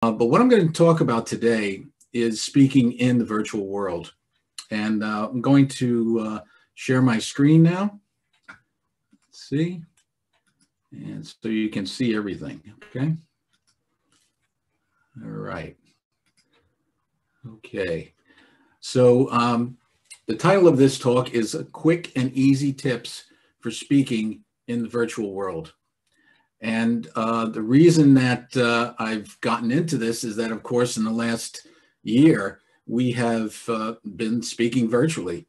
But what I'm going to talk about today is speaking in the virtual world. And I'm going to share my screen now. Let's see. And so you can see everything, okay? All right. Okay. So the title of this talk is Quick and Easy Tips for Speaking in the Virtual World. And the reason that I've gotten into this is that, of course, in the last year, we have been speaking virtually.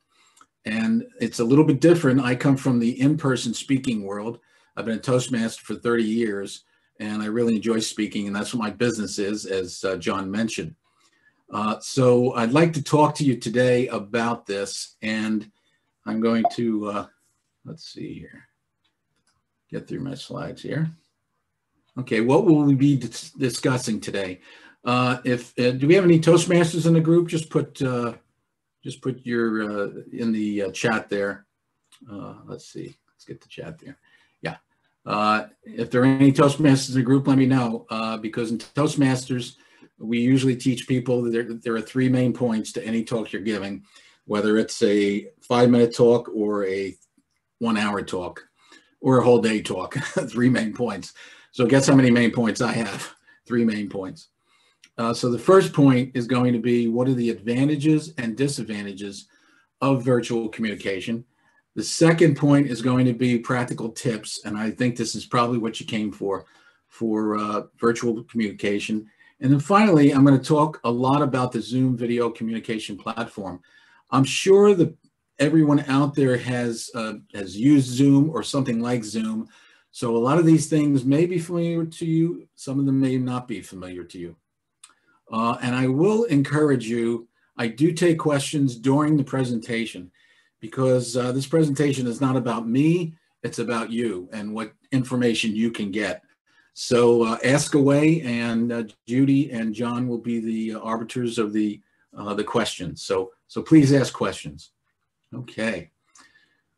And it's a little bit different. I come from the in-person speaking world. I've been a Toastmaster for 30 years, and I really enjoy speaking, and that's what my business is, as John mentioned. So I'd like to talk to you today about this, and I'm going to, let's see here, get through my slides here. Okay, what will we be discussing today? Do we have any Toastmasters in the group? Just put your in the chat there. Let's see, let's get the chat there. Yeah, if there are any Toastmasters in the group, let me know, because in Toastmasters, we usually teach people that there are three main points to any talk you're giving, whether it's a 5-minute talk or a 1-hour talk or a whole day talk. 3 main points. So guess how many main points I have? 3 main points. So the first point is going to be, what are the advantages and disadvantages of virtual communication? The second point is going to be practical tips, and I think this is probably what you came for virtual communication. And then finally, I'm going to talk a lot about the Zoom video communication platform. I'm sure that everyone out there has used Zoom or something like Zoom. So a lot of these things may be familiar to you. Some of them may not be familiar to you. And I will encourage you, I do take questions during the presentation, because this presentation is not about me, it's about you and what information you can get. So ask away, and Judy and John will be the arbiters of the questions. So please ask questions. Okay.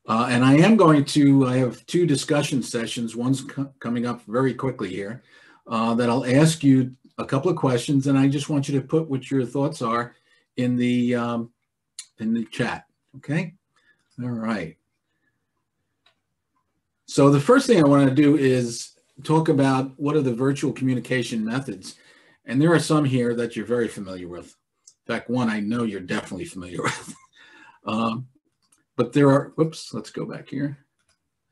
And I have 2 discussion sessions. One's coming up very quickly here that I'll ask you a couple of questions, and I just want you to put what your thoughts are in the chat. Okay. All right. So the first thing I want to do is talk about what are the virtual communication methods. And there are some here that you're very familiar with. In fact, one I know you're definitely familiar with. But there are, whoops, let's go back here.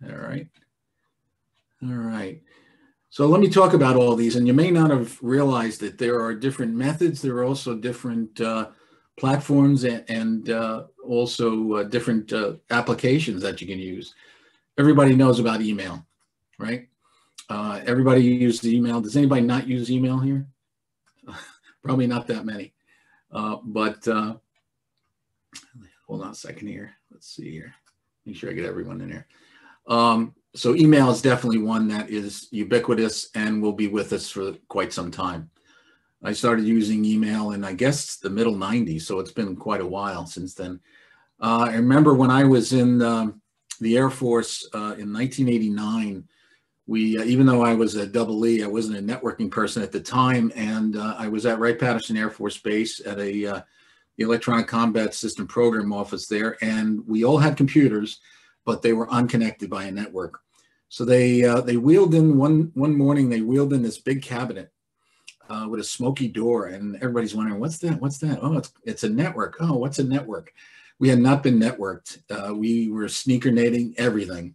All right. All right. So let me talk about all these, and you may not have realized that there are different methods. There are also different platforms and also different applications that you can use. Everybody knows about email, right? Everybody uses email. Does anybody not use email here? Probably not that many. But hold on a second here. Let's see here. Make sure I get everyone in here. So email is definitely one that is ubiquitous and will be with us for quite some time. I started using email in, I guess, the middle 90s, so it's been quite a while since then. I remember when I was in the Air Force in 1989, even though I was a double E, I wasn't a networking person at the time, and I was at Wright-Patterson Air Force Base at the Electronic Combat System Program office there, and we all had computers, but they were unconnected by a network. So they wheeled in one morning. They wheeled in this big cabinet with a smoky door, and everybody's wondering, what's that? What's that? Oh, it's a network. Oh, what's a network? We had not been networked. We were sneakernating everything,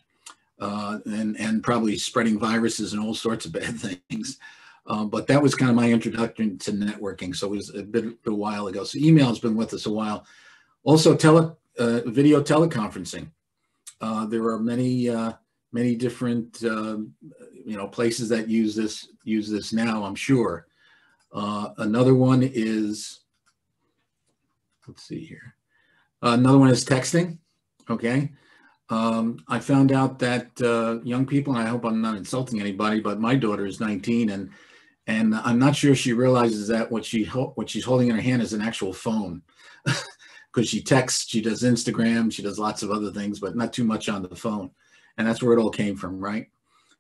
and probably spreading viruses and all sorts of bad things. But that was kind of my introduction to networking. So it was a while ago. So email has been with us a while. Also, video teleconferencing. There are many different places that use this now, I'm sure. Another one is, let's see here. Another one is texting. Okay. I found out that young people, and I hope I'm not insulting anybody, but my daughter is 19, and I'm not sure she realizes that what she's holding in her hand is an actual phone, because she texts, she does Instagram, she does lots of other things, but not too much on the phone. And that's where it all came from, right?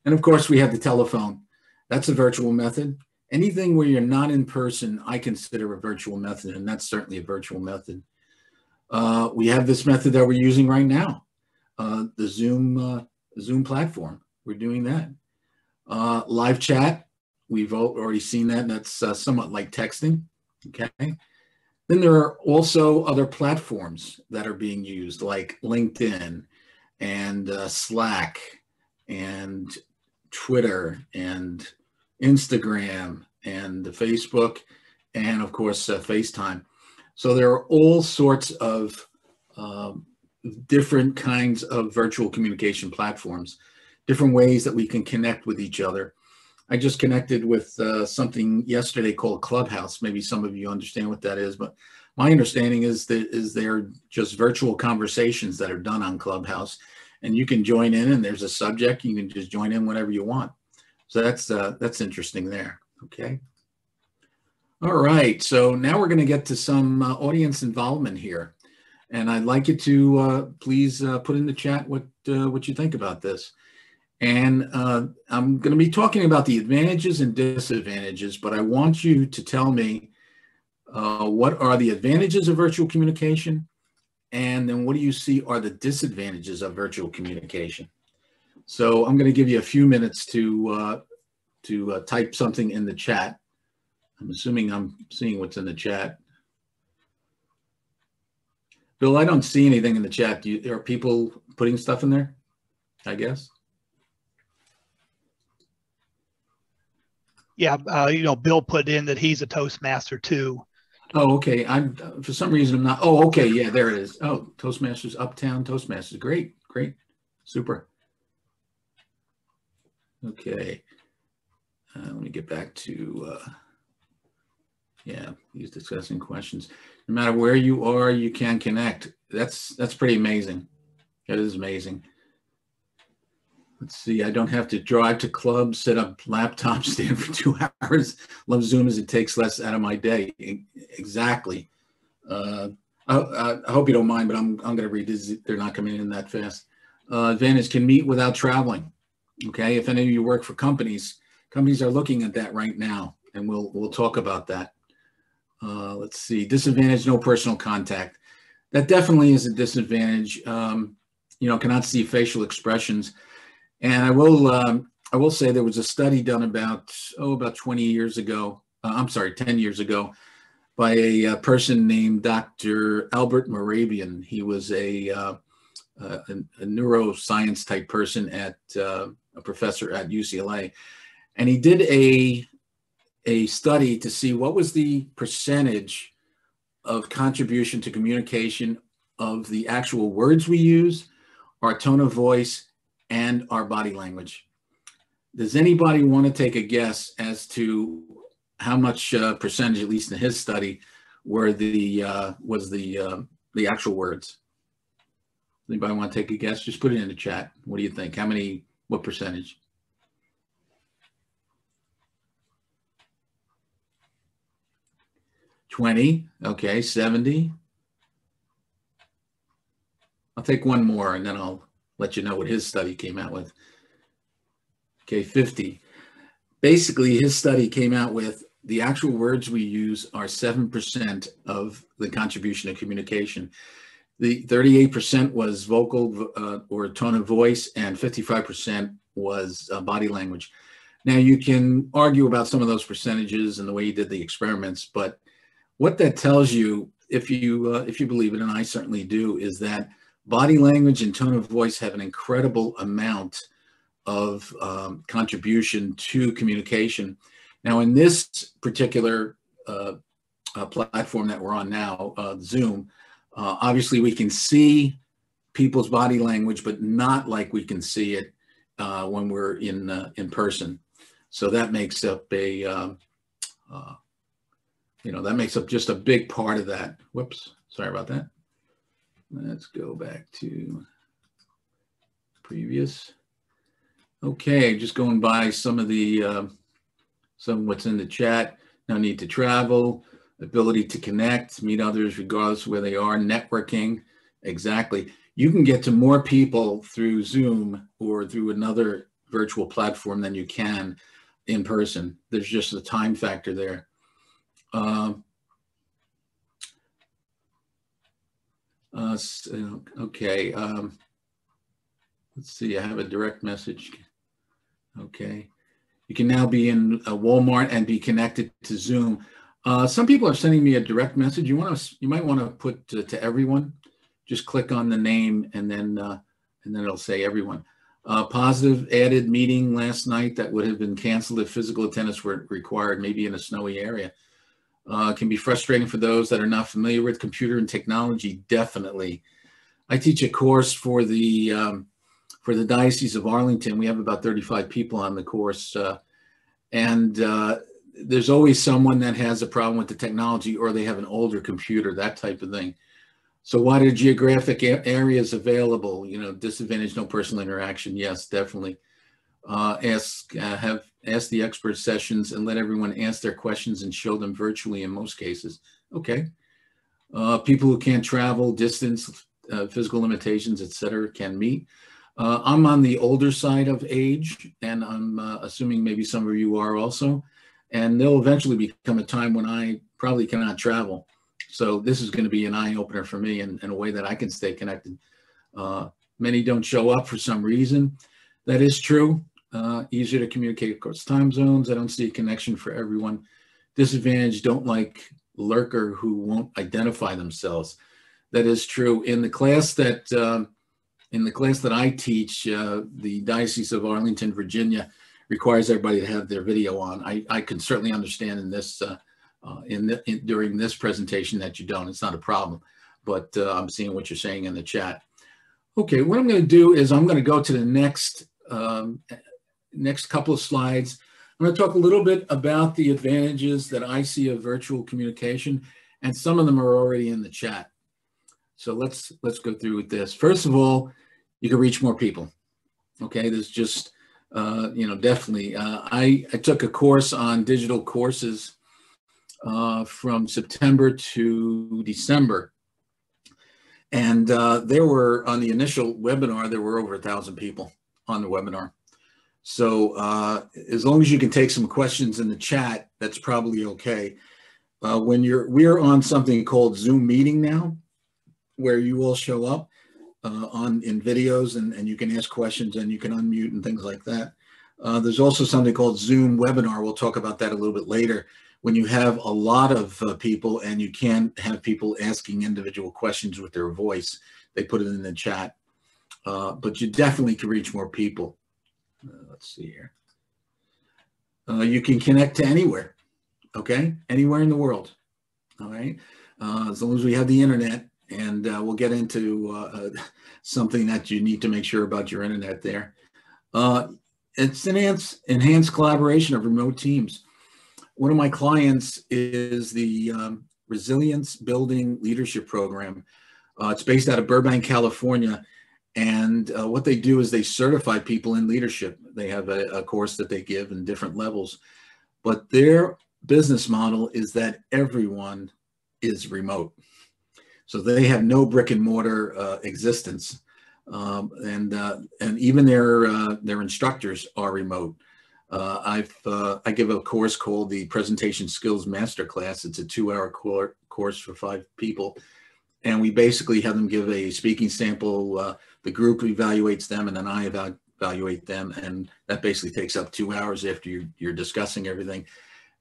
And of course, we have the telephone. That's a virtual method. Anything where you're not in person, I consider a virtual method, and that's certainly a virtual method. We have this method that we're using right now, the Zoom platform. We're doing that. Live chat, we've already seen that. That's somewhat like texting, okay? Then there are also other platforms that are being used, like LinkedIn and Slack and Twitter and Instagram and Facebook, and of course FaceTime. So there are all sorts of different kinds of virtual communication platforms, different ways that we can connect with each other. I just connected with something yesterday called Clubhouse. Maybe some of you understand what that is, but my understanding is that they're just virtual conversations that are done on Clubhouse, and you can join in, and there's a subject. You can just join in whenever you want. So that's interesting there. Okay. All right. So now we're going to get to some audience involvement here, and I'd like you to please put in the chat what you think about this. And I'm going to be talking about the advantages and disadvantages, but I want you to tell me what are the advantages of virtual communication, and then what do you see are the disadvantages of virtual communication. So I'm going to give you a few minutes to type something in the chat. I'm assuming I'm seeing what's in the chat. Bill, I don't see anything in the chat. Are people putting stuff in there, I guess? Yeah, Bill put in that he's a Toastmaster too. Oh, okay. For some reason I'm not. Oh, okay. Yeah, there it is. Oh, Toastmasters, Uptown Toastmasters. Great, great, super. Okay. Let me get back to, yeah, he's discussing questions. No matter where you are, you can connect. That's pretty amazing. That is amazing. Let's see, I don't have to drive to clubs, set up laptops, stand for 2 hours. Love Zoom as it takes less out of my day. Exactly. I hope you don't mind, but I'm going to read this. They're not coming in that fast. Advantage, can meet without traveling. Okay, if any of you work for companies are looking at that right now, and we'll talk about that. Let's see, disadvantage, no personal contact. That definitely is a disadvantage. Cannot see facial expressions. And I will say there was a study done about 20 years ago. I'm sorry, 10 years ago, by a person named Dr. Albert Moravian. He was a neuroscience type person at a professor at UCLA, and he did a study to see what was the percentage of contribution to communication of the actual words we use, our tone of voice, and our body language. Does anybody want to take a guess as to how much percentage, at least in his study, were was the actual words? Anybody want to take a guess? Just put it in the chat. What do you think? What percentage? $20. Okay, 70. I'll take one more and then I'll let you know what his study came out with. Okay, 50. Basically, his study came out with the actual words we use are 7% of the contribution of communication. The 38% was vocal or tone of voice, and 55% was body language. Now, you can argue about some of those percentages and the way he did the experiments, but what that tells you, if you believe it, and I certainly do, is that body language and tone of voice have an incredible amount of contribution to communication. Now, in this particular platform that we're on now, Zoom, obviously we can see people's body language, but not like we can see it when we're in person. So that makes up that makes up just a big part of that. Whoops, sorry about that. Let's go back to previous. Okay, just going by some of what's in the chat. No need to travel, ability to connect, meet others regardless of where they are, networking. Exactly. You can get to more people through Zoom or through another virtual platform than you can in person. There's just a time factor there. Okay. Let's see. I have a direct message. Okay. You can now be in a Walmart and be connected to Zoom. Some people are sending me a direct message. You might want to put to everyone. Just click on the name and then it'll say everyone. Positive added meeting last night that would have been canceled if physical attendance were required, maybe in a snowy area. Can be frustrating for those that are not familiar with computer and technology. Definitely. I teach a course for the Diocese of Arlington. We have about 35 people on the course, and there's always someone that has a problem with the technology, or they have an older computer, that type of thing. So what are geographic areas available? You know, disadvantage, no personal interaction. Yes, definitely. Ask the expert sessions and let everyone ask their questions and show them virtually in most cases. Okay. People who can't travel, distance, physical limitations, etc., can meet. I'm on the older side of age, and I'm assuming maybe some of you are also. And there'll eventually become a time when I probably cannot travel. So this is going to be an eye-opener for me in a way that I can stay connected. Many don't show up for some reason. That is true. Easier to communicate across time zones. I don't see a connection for everyone. Disadvantage, don't like lurker who won't identify themselves. That is true. In the class that I teach, the Diocese of Arlington, Virginia, requires everybody to have their video on. I can certainly understand in this during this presentation that you don't. It's not a problem, but I'm seeing what you're saying in the chat. Okay, what I'm going to do is I'm going to go to the next couple of slides. I'm going to talk a little bit about the advantages that I see of virtual communication, and some of them are already in the chat. So let's go through with this. First of all, you can reach more people. Okay, there's just definitely. I took a course on digital courses from September to December, and there were, on the initial webinar, there were over 1,000 people on the webinar. So as long as you can take some questions in the chat, that's probably okay. We're on something called Zoom meeting now, where you all show up in videos, and you can ask questions and you can unmute and things like that. There's also something called Zoom webinar. We'll talk about that a little bit later. When you have a lot of people and you can't have people asking individual questions with their voice, they put it in the chat. But you definitely can reach more people. Let's see here. You can connect to anywhere, okay? Anywhere in the world, all right? As long as we have the internet, and we'll get into something that you need to make sure about your internet there. It's enhanced collaboration of remote teams. One of my clients is the Resilience Building Leadership Program. It's based out of Burbank, California. And what they do is they certify people in leadership. They have a course that they give in different levels. But their business model is that everyone is remote. So they have no brick and mortar existence. And even their instructors are remote. I give a course called the Presentation Skills Masterclass. It's a 2-hour course for 5 people. And we basically have them give a speaking sample. The group evaluates them, and then I evaluate them. And that basically takes up 2 hours after you're discussing everything.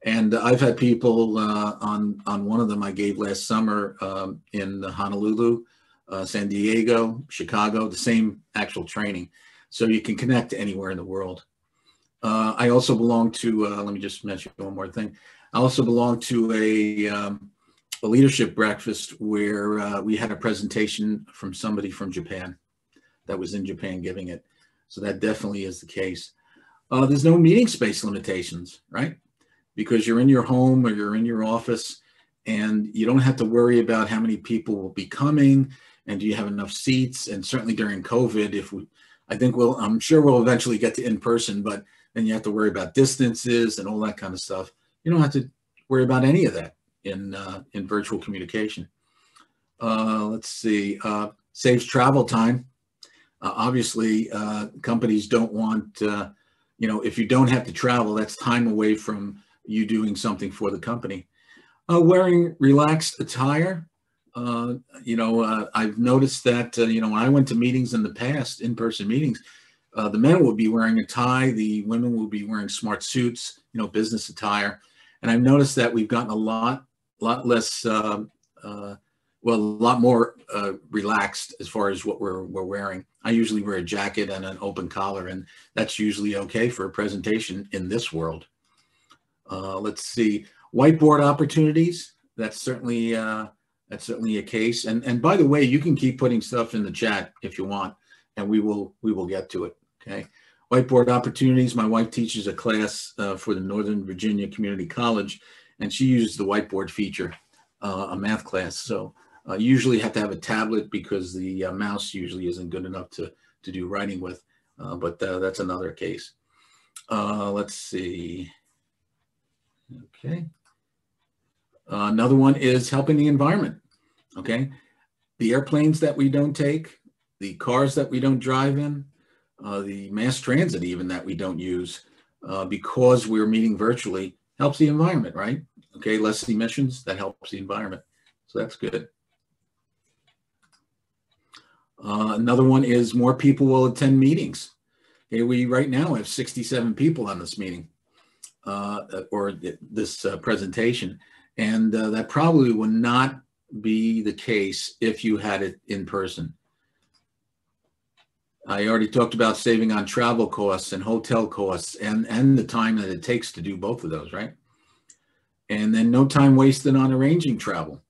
And I've had people on one of them I gave last summer in Honolulu, San Diego, Chicago, the same actual training. So you can connect to anywhere in the world. I also belong to, let me just mention one more thing. I also belong to a leadership breakfast where we had a presentation from somebody from Japan that was in Japan giving it. So that definitely is the case. There's no meeting space limitations, right? Because you're in your home or you're in your office, and you don't have to worry about how many people will be coming and do you have enough seats. And certainly during COVID, I'm sure we'll eventually get to in person, but then you have to worry about distances and all that kind of stuff. You don't have to worry about any of that in virtual communication. Let's see, saves travel time. Obviously, companies don't want you know, if you don't have to travel, that's time away from you doing something for the company. Wearing relaxed attire. You know, I've noticed that, you know, when I went to meetings in the past, in-person meetings, the men will be wearing a tie, the women will be wearing smart suits, you know, business attire. And I've noticed that we've gotten a lot less, well, a lot more relaxed as far as what we're wearing. I usually wear a jacket and an open collar, and that's usually okay for a presentation in this world. Let's see, whiteboard opportunities. That's certainly a case. And by the way, you can keep putting stuff in the chat if you want, and we will get to it. Okay. Whiteboard opportunities. My wife teaches a class for the Northern Virginia Community College, and she uses the whiteboard feature, a math class. So you usually have to have a tablet because the mouse usually isn't good enough to do writing with, but that's another case. Let's see. Okay. Another one is helping the environment. Okay. The airplanes that we don't take, the cars that we don't drive in, the mass transit even that we don't use because we're meeting virtually helps the environment, right? Okay. Less emissions, that helps the environment. So that's good. Another one is more people will attend meetings. Okay. We right now have 67 people on this meeting or this presentation. And that probably would not be the case if you had it in person. I already talked about saving on travel costs and hotel costs and the time that it takes to do both of those, right? And then no time wasted on arranging travel.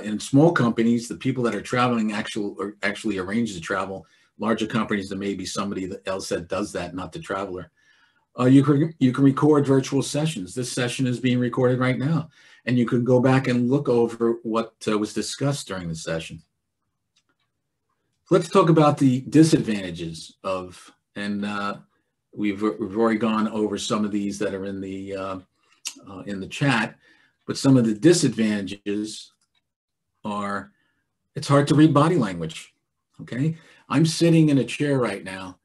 In small companies, the people that are traveling actually arrange the travel. Larger companies, there may be somebody else that does that, not the traveler. You can record virtual sessions. This session is being recorded right now, and you can go back and look over what was discussed during the session. Let's talk about the disadvantages of, and we've already gone over some of these that are in the chat, but some of the disadvantages are it's hard to read body language. Okay, I'm sitting in a chair right now.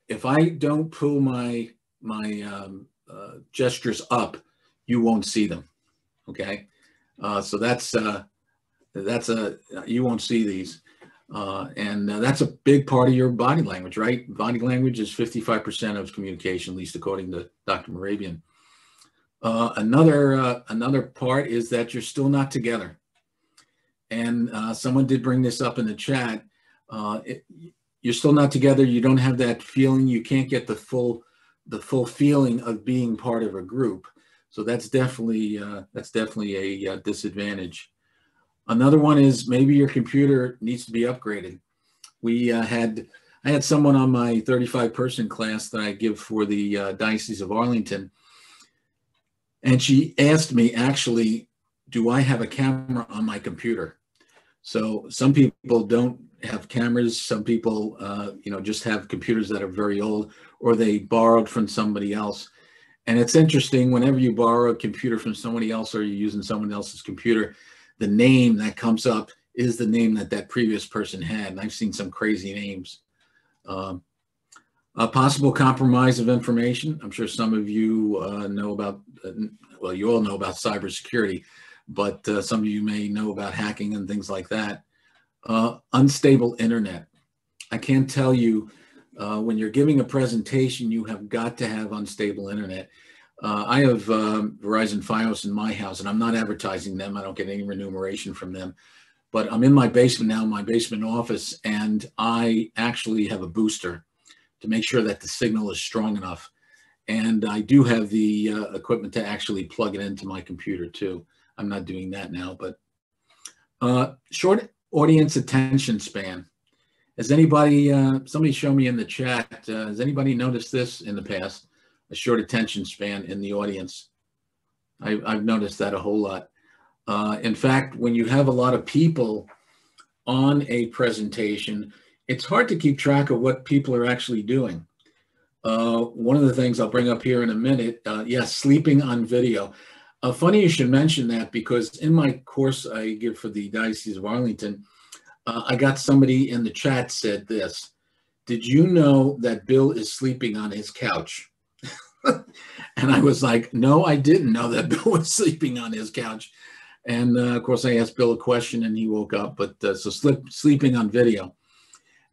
If I don't pull my gestures up, you won't see them. Okay, so that's you won't see these, and that's a big part of your body language, right? Body language is 55% of communication, at least according to Dr. Morabian. Another part is that you're still not together, and someone did bring this up in the chat. You're still not together. You don't have that feeling. You can't get the full feeling of being part of a group. So that's definitely a disadvantage. Another one is maybe your computer needs to be upgraded. I had someone on my 35-person class that I give for the Diocese of Arlington, and she asked me, actually, do I have a camera on my computer? So some people don't have cameras. Some people, just have computers that are very old, or they borrowed from somebody else. And it's interesting, whenever you borrow a computer from somebody else or you're using someone else's computer, the name that comes up is the name that previous person had. And I've seen some crazy names. A possible compromise of information. I'm sure some of you know about, well, you all know about cybersecurity, but some of you may know about hacking and things like that. Unstable internet. I can't tell you, when you're giving a presentation, you have got to have unstable internet. I have Verizon Fios in my house, and I'm not advertising them. I don't get any remuneration from them. But I'm in my basement now, my basement office, and I actually have a booster to make sure that the signal is strong enough. And I do have the equipment to actually plug it into my computer too. I'm not doing that now, but short audience attention span. Has anybody, somebody show me in the chat, has anybody noticed this in the past? A short attention span in the audience? I've noticed that a whole lot. In fact, when you have a lot of people on a presentation, it's hard to keep track of what people are actually doing. One of the things I'll bring up here in a minute, yes, sleeping on video. Funny you should mention that, because in my course I give for the Diocese of Arlington, I got somebody in the chat said this: did you know that Bill is sleeping on his couch? And I was like, no, I didn't know that Bill was sleeping on his couch. And of course, I asked Bill a question and he woke up. But so sleeping on video.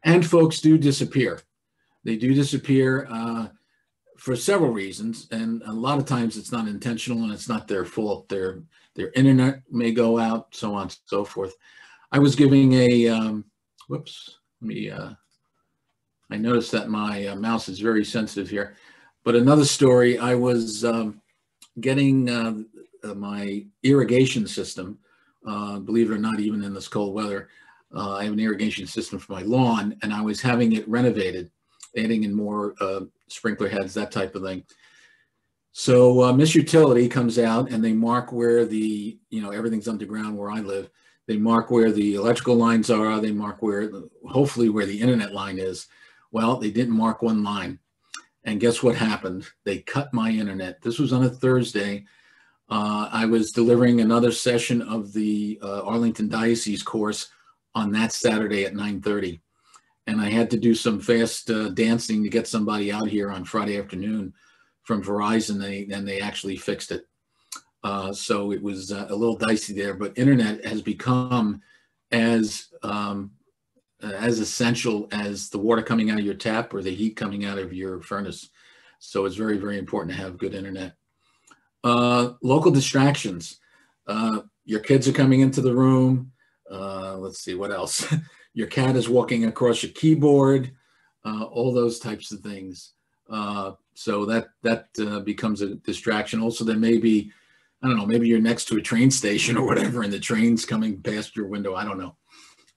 And folks do disappear. They do disappear for several reasons. And a lot of times it's not intentional and it's not their fault. Their internet may go out, so on and so forth. I was giving a, whoops, let me, I noticed that my mouse is very sensitive here. But another story, I was getting my irrigation system, believe it or not, even in this cold weather, I have an irrigation system for my lawn, and I was having it renovated, adding in more sprinkler heads, that type of thing. So Miss Utility comes out and they mark where the, everything's underground where I live. They mark where the electrical lines are. They mark where, hopefully where the internet line is. Well, they didn't mark one line. And guess what happened? They cut my internet. This was on a Thursday. I was delivering another session of the Arlington Diocese course on that Saturday at 9:30. And I had to do some fast dancing to get somebody out here on Friday afternoon from Verizon, and they actually fixed it. So it was a little dicey there, but internet has become as essential as the water coming out of your tap or the heat coming out of your furnace. So it's very, very important to have good internet. Local distractions. Your kids are coming into the room. Let's see, what else? Your cat is walking across your keyboard, all those types of things. So that becomes a distraction. Also, there may be, I don't know, maybe you're next to a train station or whatever, and the train's coming past your window. I don't know.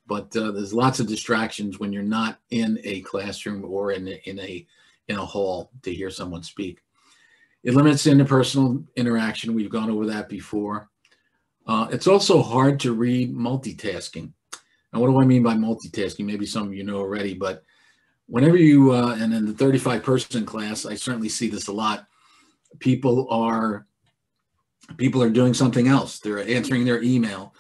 But there's lots of distractions when you're not in a classroom or in a hall to hear someone speak. It limits interpersonal interaction. We've gone over that before. It's also hard to read multitasking. Now, what do I mean by multitasking? Maybe some of you know already, but whenever you, and in the 35-person class, I certainly see this a lot. People are doing something else. They're answering their email.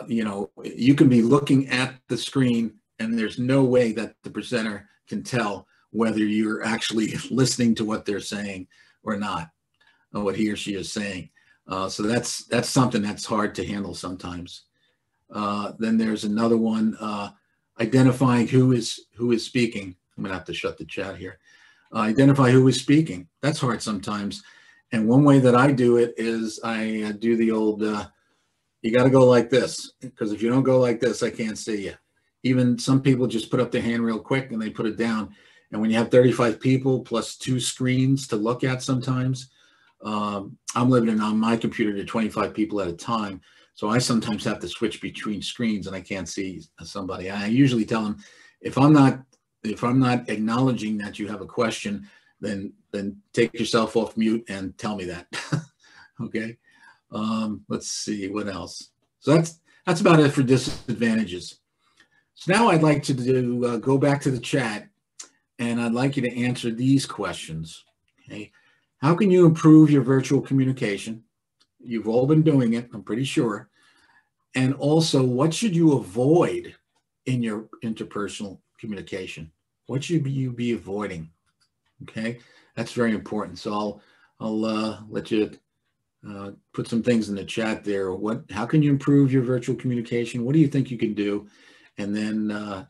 You can be looking at the screen and there's no way that the presenter can tell whether you're actually listening to what they're saying or not, or what he or she is saying. So that's something that's hard to handle sometimes. Then there's another one, identifying who is speaking. I'm gonna have to shut the chat here. Identify who is speaking. That's hard sometimes. And one way that I do it is I do the old, you got to go like this, because if you don't go like this, I can't see you. Even some people just put up their hand real quick and they put it down. And when you have 35 people plus 2 screens to look at sometimes, I'm limited on my computer to 25 people at a time. So I sometimes have to switch between screens and I can't see somebody. I usually tell them, if I'm not acknowledging that you have a question, then take yourself off mute and tell me that. Okay. Let's see what else. So that's about it for disadvantages. So now I'd like to go back to the chat, and I'd like you to answer these questions. Okay. How can you improve your virtual communication? You've all been doing it, I'm pretty sure. And also, what should you avoid in your interpersonal communication? What should you be avoiding? Okay, that's very important. So I'll let you put some things in the chat there. How can you improve your virtual communication? What do you think you can do? And then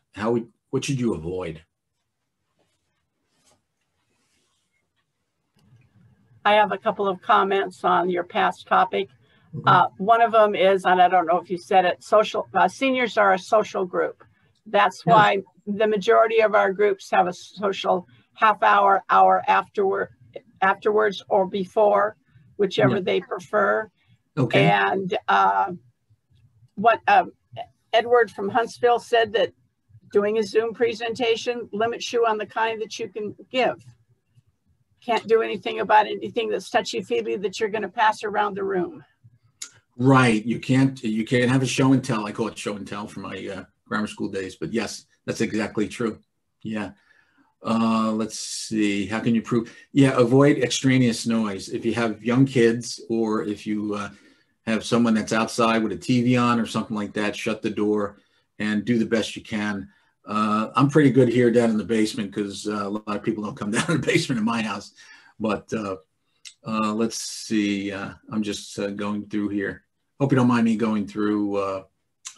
what should you avoid? I have a couple of comments on your past topic. One of them is, and I don't know if you said it, seniors are a social group. That's why the majority of our groups have a social half-hour, hour afterwards or before, whichever they prefer. Okay. And what Edward from Huntsville said, that doing a Zoom presentation limits you on the kind that you can give. Can't do anything about anything that's touchy-feely that you're going to pass around the room. Right. You can't have a show and tell. I call it show and tell from my grammar school days. But yes, that's exactly true. Yeah. Let's see. How can you prove? Yeah, avoid extraneous noise. If you have young kids, or if you have someone that's outside with a TV on or something like that, shut the door and do the best you can. I'm pretty good here down in the basement because a lot of people don't come down in the basement in my house. But let's see. I'm just going through here. Hope you don't mind me going through.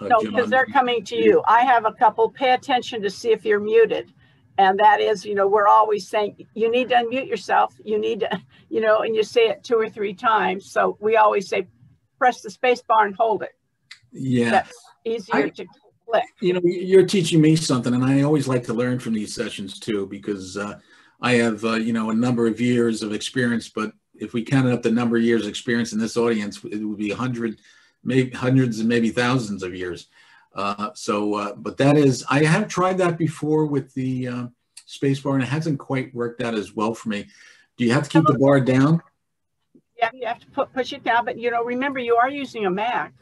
No, because they're coming to you. I have a couple. Pay attention to see if you're muted. And that is, you know, we're always saying, you need to unmute yourself. You need to, you know, and you say it 2 or 3 times. So we always say, press the space bar and hold it. Yeah. That's easier to click. You know, you're teaching me something, and I always like to learn from these sessions too, because I have, you know, a number of years of experience, but if we counted up the number of years experience in this audience, it would be 100, maybe hundreds and maybe thousands of years. But that is, I have tried that before with the space bar, and it hasn't quite worked out as well for me. Do you have to keep the bar down? Yeah, you have to push it down, but you know, remember you are using a Mac.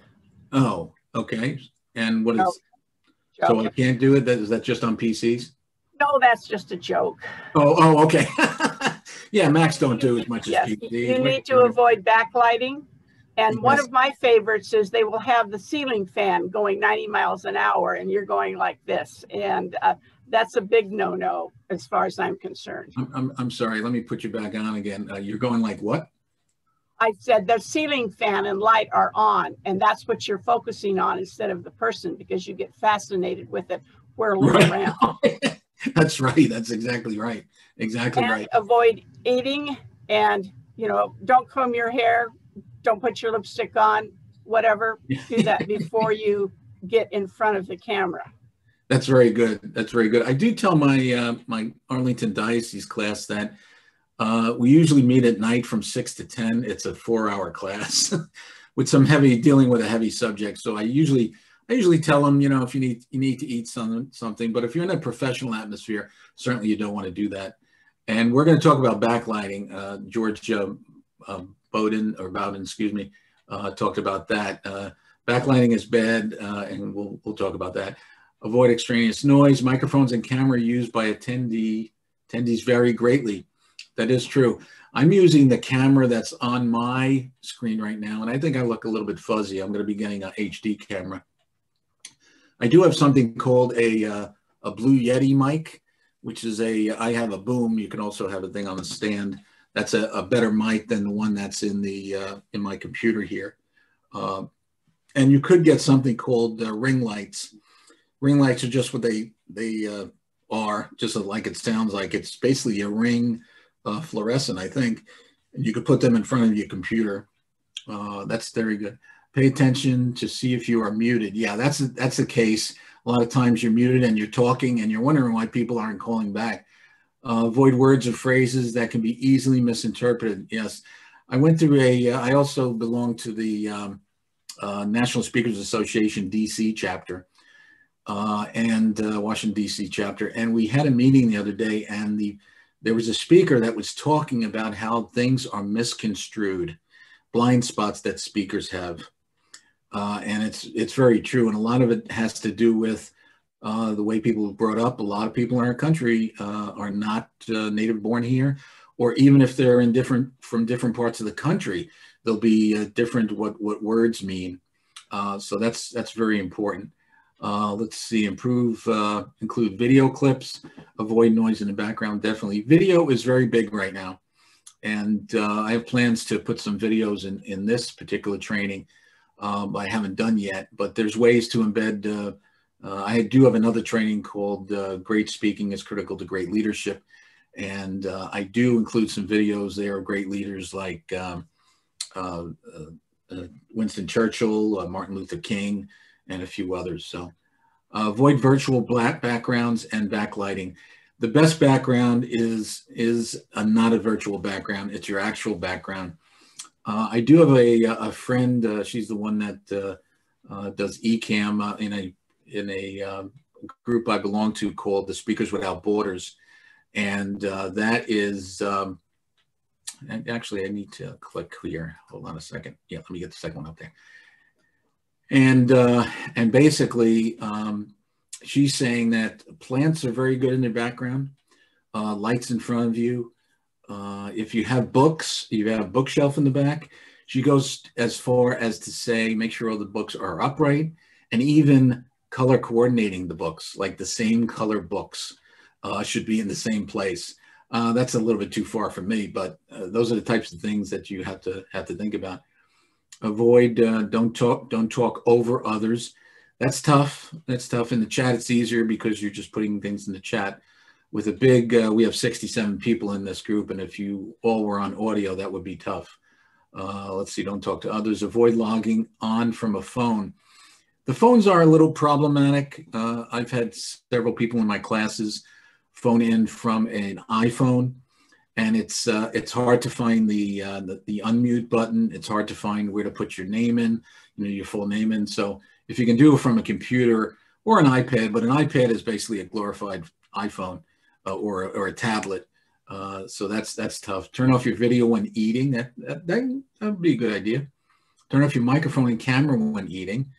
Oh, okay. And what is, No, so I can't do it? Is that just on PCs? No, that's just a joke. Oh, okay. Yeah, Macs don't do as much as PCs. You need to avoid backlighting. And one of my favorites is they will have the ceiling fan going 90 miles an hour and you're going like this. And that's a big no-no as far as I'm concerned. I'm sorry. Let me put you back on again. You're going like what? I said the ceiling fan and light are on, and that's what you're focusing on instead of the person, because you get fascinated with it whirling around. That's right. That's exactly right. Exactly right. Avoid eating, and you know, don't comb your hair, don't put your lipstick on, whatever. Do that before you get in front of the camera. That's very good. That's very good. I do tell my my Arlington Diocese class that we usually meet at night from 6 to 10. It's a 4-hour class with some dealing with a heavy subject. So I usually tell them, you know, if you need to eat something, but if you're in a professional atmosphere, certainly you don't want to do that. And we're going to talk about backlighting. George Bowden, excuse me, talked about that. Backlighting is bad, and we'll talk about that. Avoid extraneous noise. Microphones and camera used by attendees vary greatly. That is true. I'm using the camera that's on my screen right now, and I think I look a little bit fuzzy. I'm going to be getting an HD camera. I do have something called a Blue Yeti mic, which is I have a boom. You can also have a thing on the stand. That's a better mic than the one that's in my computer here. And you could get something called ring lights. Ring lights are just what they are, just like it sounds like. It's basically a ring fluorescent, I think, and you could put them in front of your computer. That's very good. Pay attention to see if you are muted. Yeah, that's the case. A lot of times you're muted and you're talking and you're wondering why people aren't calling back. Avoid words or phrases that can be easily misinterpreted. Yes, I went through I also belong to the National Speakers Association DC chapter and Washington DC chapter, and we had a meeting the other day, and there was a speaker that was talking about how things are misconstrued, blind spots that speakers have. And it's very true. And a lot of it has to do with the way people are brought up. A lot of people in our country are not native born here, or even if they're from different parts of the country, they'll be different what words mean. So that's very important. Let's see, include video clips, avoid noise in the background. Definitely. Video is very big right now. And I have plans to put some videos in this particular training. I haven't done yet, but there's ways to embed. I do have another training called Great Speaking is Critical to Great Leadership. And I do include some videos there of great leaders like Winston Churchill, Martin Luther King, and a few others. So avoid virtual black backgrounds and backlighting. The best background is not a virtual background. It's your actual background. I do have a friend. She's the one that does eCam in a group I belong to called the Speakers Without Borders, and that is. And actually, I need to click here. Hold on a second. Yeah, let me get the second one up there. And basically, she's saying that plants are very good in the background, lights in front of you. If you have books, you have a bookshelf in the back. She goes as far as to say, make sure all the books are upright, and even color coordinating the books, like the same color books should be in the same place. That's a little bit too far for me, but those are the types of things that you have to think about. Avoid, don't talk over others. That's tough. That's tough. In the chat, it's easier because you're just putting things in the chat. With a big, we have 67 people in this group, and if you all were on audio, that would be tough. Let's see, don't talk to others. Avoid logging on from a phone. The phones are a little problematic. I've had several people in my classes phone in from an iPhone, and it's hard to find the unmute button. It's hard to find where to put your name in, your full name in. So if you can do it from a computer or an iPad, but an iPad is basically a glorified iPhone or a tablet. So that's tough. Turn off your video when eating. That would be a good idea. Turn off your microphone and camera when eating.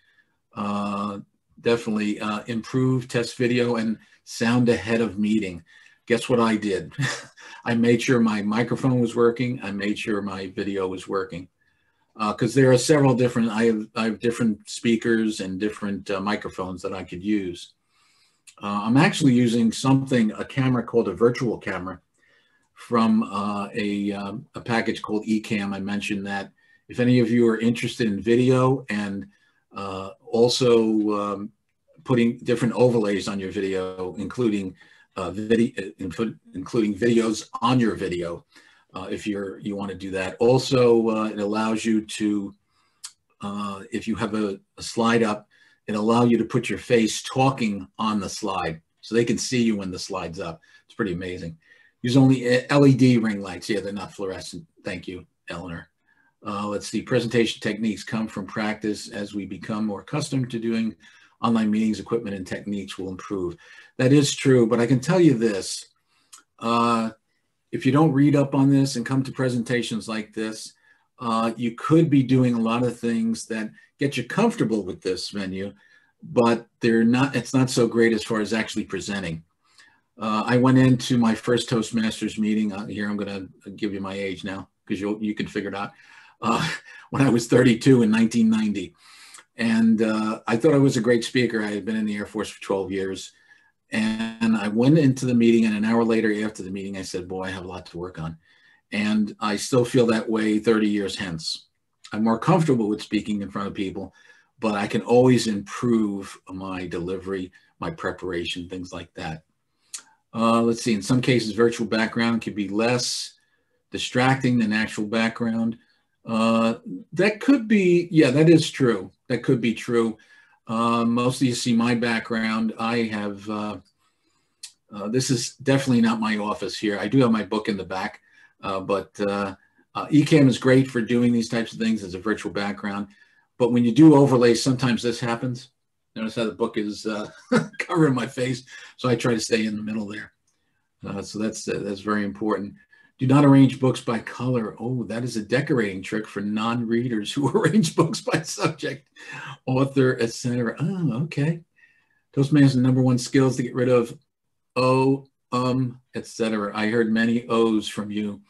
Definitely improve test video and sound ahead of meeting. Guess what I did? I made sure my microphone was working. I made sure my video was working. Because there are several different, I have different speakers and different microphones that I could use. I'm actually using a camera called a virtual camera from a package called Ecamm. I mentioned that. If any of you are interested in video and also putting different overlays on your video, including videos on your video, if you want to do that. Also, it allows you to, if you have a slide up, it allows you to put your face talking on the slide so they can see you when the slide's up. It's pretty amazing. Use only LED ring lights. Yeah, they're not fluorescent. Thank you, Eleanor. Let's see, presentation techniques come from practice. As we become more accustomed to doing online meetings, equipment and techniques will improve. That is true, but I can tell you this. If you don't read up on this and come to presentations like this, you could be doing a lot of things that get you comfortable with this venue, but it's not so great as far as actually presenting. I went into my first Toastmasters meeting. Here, I'm going to give you my age now because you can figure it out. When I was 32 in 1990. And I thought I was a great speaker. I had been in the Air Force for 12 years. And I went into the meeting, and an hour later after the meeting, I said, boy, I have a lot to work on. And I still feel that way 30 years hence. I'm more comfortable with speaking in front of people, but I can always improve my delivery, my preparation, things like that. Let's see, in some cases, virtual background can be less distracting than actual background. That could be, yeah, that is true. That could be true. Most of you see my background. I have, this is definitely not my office here. I do have my book in the back, but Ecamm is great for doing these types of things as a virtual background. But when you do overlays, sometimes this happens. Notice how the book is covering my face. So I try to stay in the middle there. So that's very important. Do not arrange books by color. Oh, that is a decorating trick for non-readers who arrange books by subject, author, etc. Oh, okay. Toastmasters' #1 skills to get rid of etc. I heard many O's from you.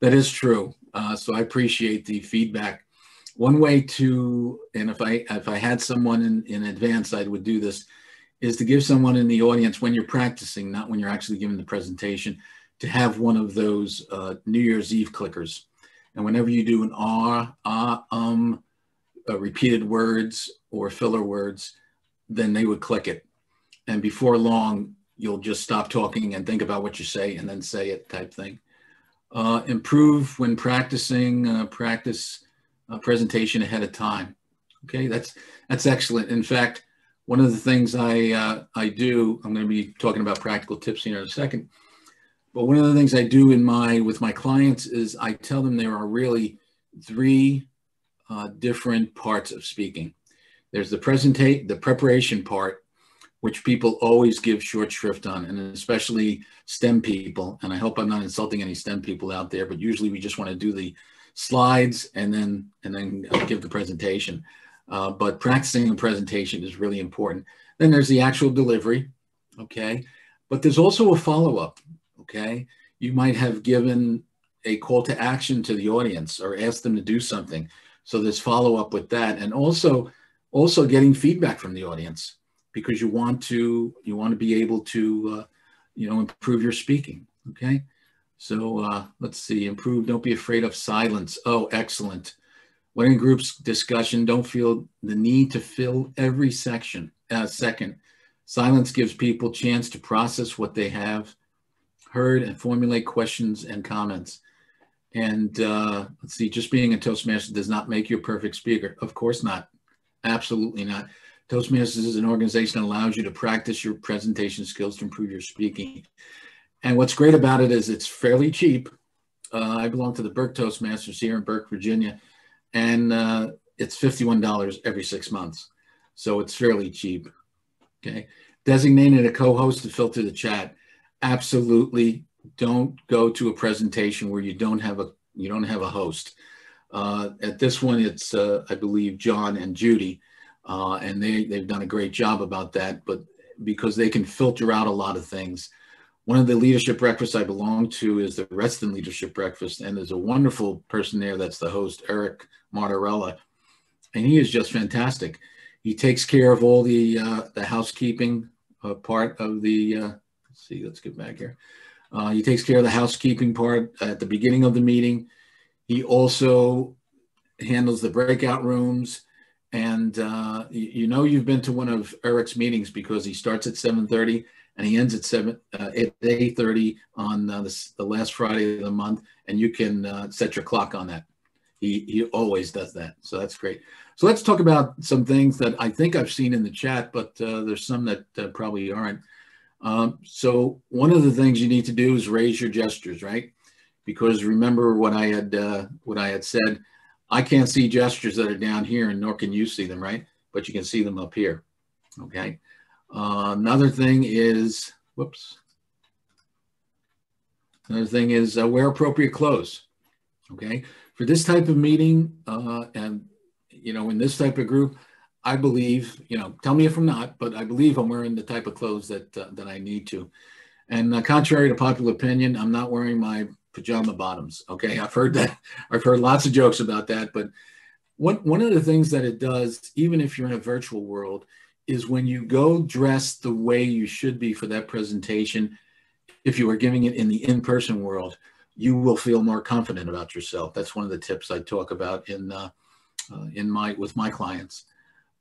That is true. So I appreciate the feedback. One way to, and if I had someone in advance, I would do this, is to give someone in the audience when you're practicing, not when you're actually giving the presentation, to have one of those New Year's Eve clickers. And whenever you do an repeated words or filler words, then they would click it. And before long, you'll just stop talking and think about what you say and then say it type thing. Improve when practicing, practice presentation ahead of time. Okay, that's excellent. In fact, one of the things I do, I'm going to be talking about practical tips here in a second, but one of the things I do with my clients is I tell them there are really 3 different parts of speaking. There's the preparation part, which people always give short shrift on, and especially STEM people. And I hope I'm not insulting any STEM people out there, but usually we just want to do the slides and then give the presentation. But practicing a presentation is really important. Then there's the actual delivery, okay? But there's also a follow-up. Okay, you might have given a call to action to the audience or asked them to do something. So there's follow up with that, and also getting feedback from the audience because you want to be able to improve your speaking. Okay, So let's see, improve, don't be afraid of silence. Oh, excellent. When in groups discussion, don't feel the need to fill every second. Silence gives people chance to process what they have heard and formulate questions and comments. And let's see, just being a Toastmaster does not make you a perfect speaker. Of course not. Absolutely not. Toastmasters is an organization that allows you to practice your presentation skills to improve your speaking. And what's great about it is it's fairly cheap. I belong to the Burke Toastmasters here in Burke, Virginia, and it's $51 every 6 months. So it's fairly cheap. Okay. Designating a co-host to filter the chat. Absolutely. Don't go to a presentation where you don't have a host. At this one, it's I believe John and Judy, and they've done a great job about that. But because they can filter out a lot of things. One of the leadership breakfasts I belong to is the Reston Leadership Breakfast, and there's a wonderful person there that's the host, Eric Martorella, and he is just fantastic. He takes care of all the housekeeping part of the. Let's see. Let's get back here. He takes care of the housekeeping part at the beginning of the meeting. He also handles the breakout rooms. And you know you've been to one of Eric's meetings because he starts at 7:30 and he ends at 8:30 on the last Friday of the month. And you can set your clock on that. He always does that. So that's great. So let's talk about some things that I think I've seen in the chat, but there's some that probably aren't. So one of the things you need to do is raise your gestures, right? Because remember what I had said, I can't see gestures that are down here and nor can you see them, right? But you can see them up here, okay? Another thing is, wear appropriate clothes, okay? For this type of meeting and, you know, in this type of group, I believe, you know, tell me if I'm not, but I believe I'm wearing the type of clothes that I need to. And contrary to popular opinion, I'm not wearing my pajama bottoms. Okay, I've heard that. I've heard lots of jokes about that. But one of the things that it does, even if you're in a virtual world, is when you go dressed the way you should be for that presentation, if you were giving it in the in-person world, you will feel more confident about yourself. That's one of the tips I talk about with my clients.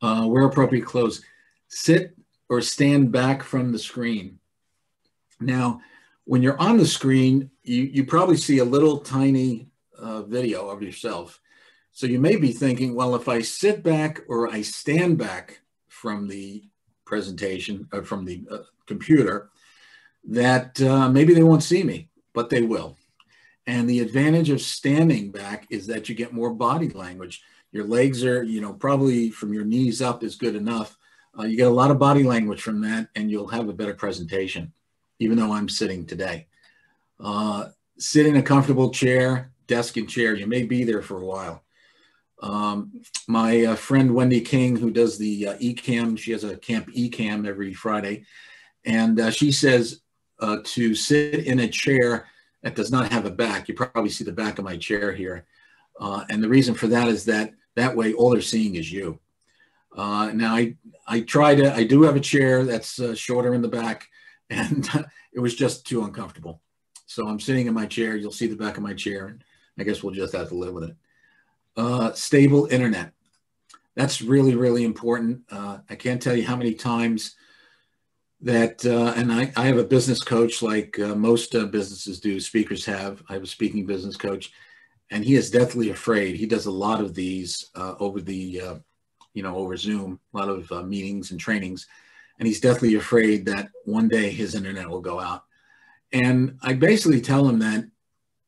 Wear appropriate clothes. Sit or stand back from the screen. Now, when you're on the screen, you probably see a little tiny video of yourself. So you may be thinking, well, if I sit back or I stand back from the presentation or from the computer, that maybe they won't see me, but they will. And the advantage of standing back is that you get more body language. Your legs are, you know, probably from your knees up is good enough. You get a lot of body language from that, and you'll have a better presentation, even though I'm sitting today. Sit in a comfortable chair, desk and chair. You may be there for a while. My friend Wendy King, who does the eCam, she has a Camp eCam every Friday, and she says to sit in a chair that does not have a back. You probably see the back of my chair here. And the reason for that is that way all they're seeing is you. Now I do have a chair that's shorter in the back, and it was just too uncomfortable. So I'm sitting in my chair. You'll see the back of my chair, and I guess we'll just have to live with it. Stable internet. That's really, really important. I can't tell you how many times that, and I have a business coach like most businesses do, speakers have. I have a speaking business coach, and he is deathly afraid. He does a lot of these over Zoom, a lot of meetings and trainings, and he's deathly afraid that one day his internet will go out. And I basically tell him that,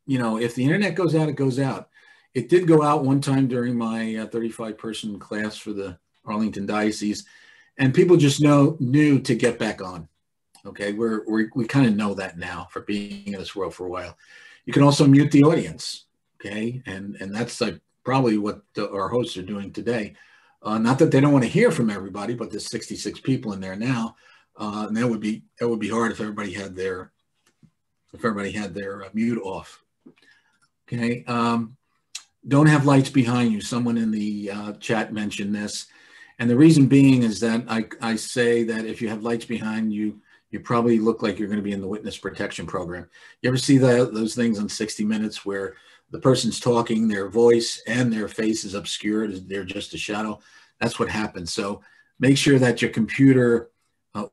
you know, if the internet goes out, it goes out. It did go out one time during my 35-person class for the Arlington Diocese, and people just knew to get back on. Okay, we kind of know that now for being in this world for a while. You can also mute the audience. Okay, and that's like probably what our hosts are doing today. Not that they don't want to hear from everybody, but there's 66 people in there now, and that would be hard if everybody had their mute off. Okay, don't have lights behind you. Someone in the chat mentioned this, and the reason being is that I say that if you have lights behind you, you probably look like you're going to be in the witness protection program. You ever see those things on 60 Minutes where the person's talking, their voice and their face is obscured, they're just a shadow? That's what happens. So make sure that your computer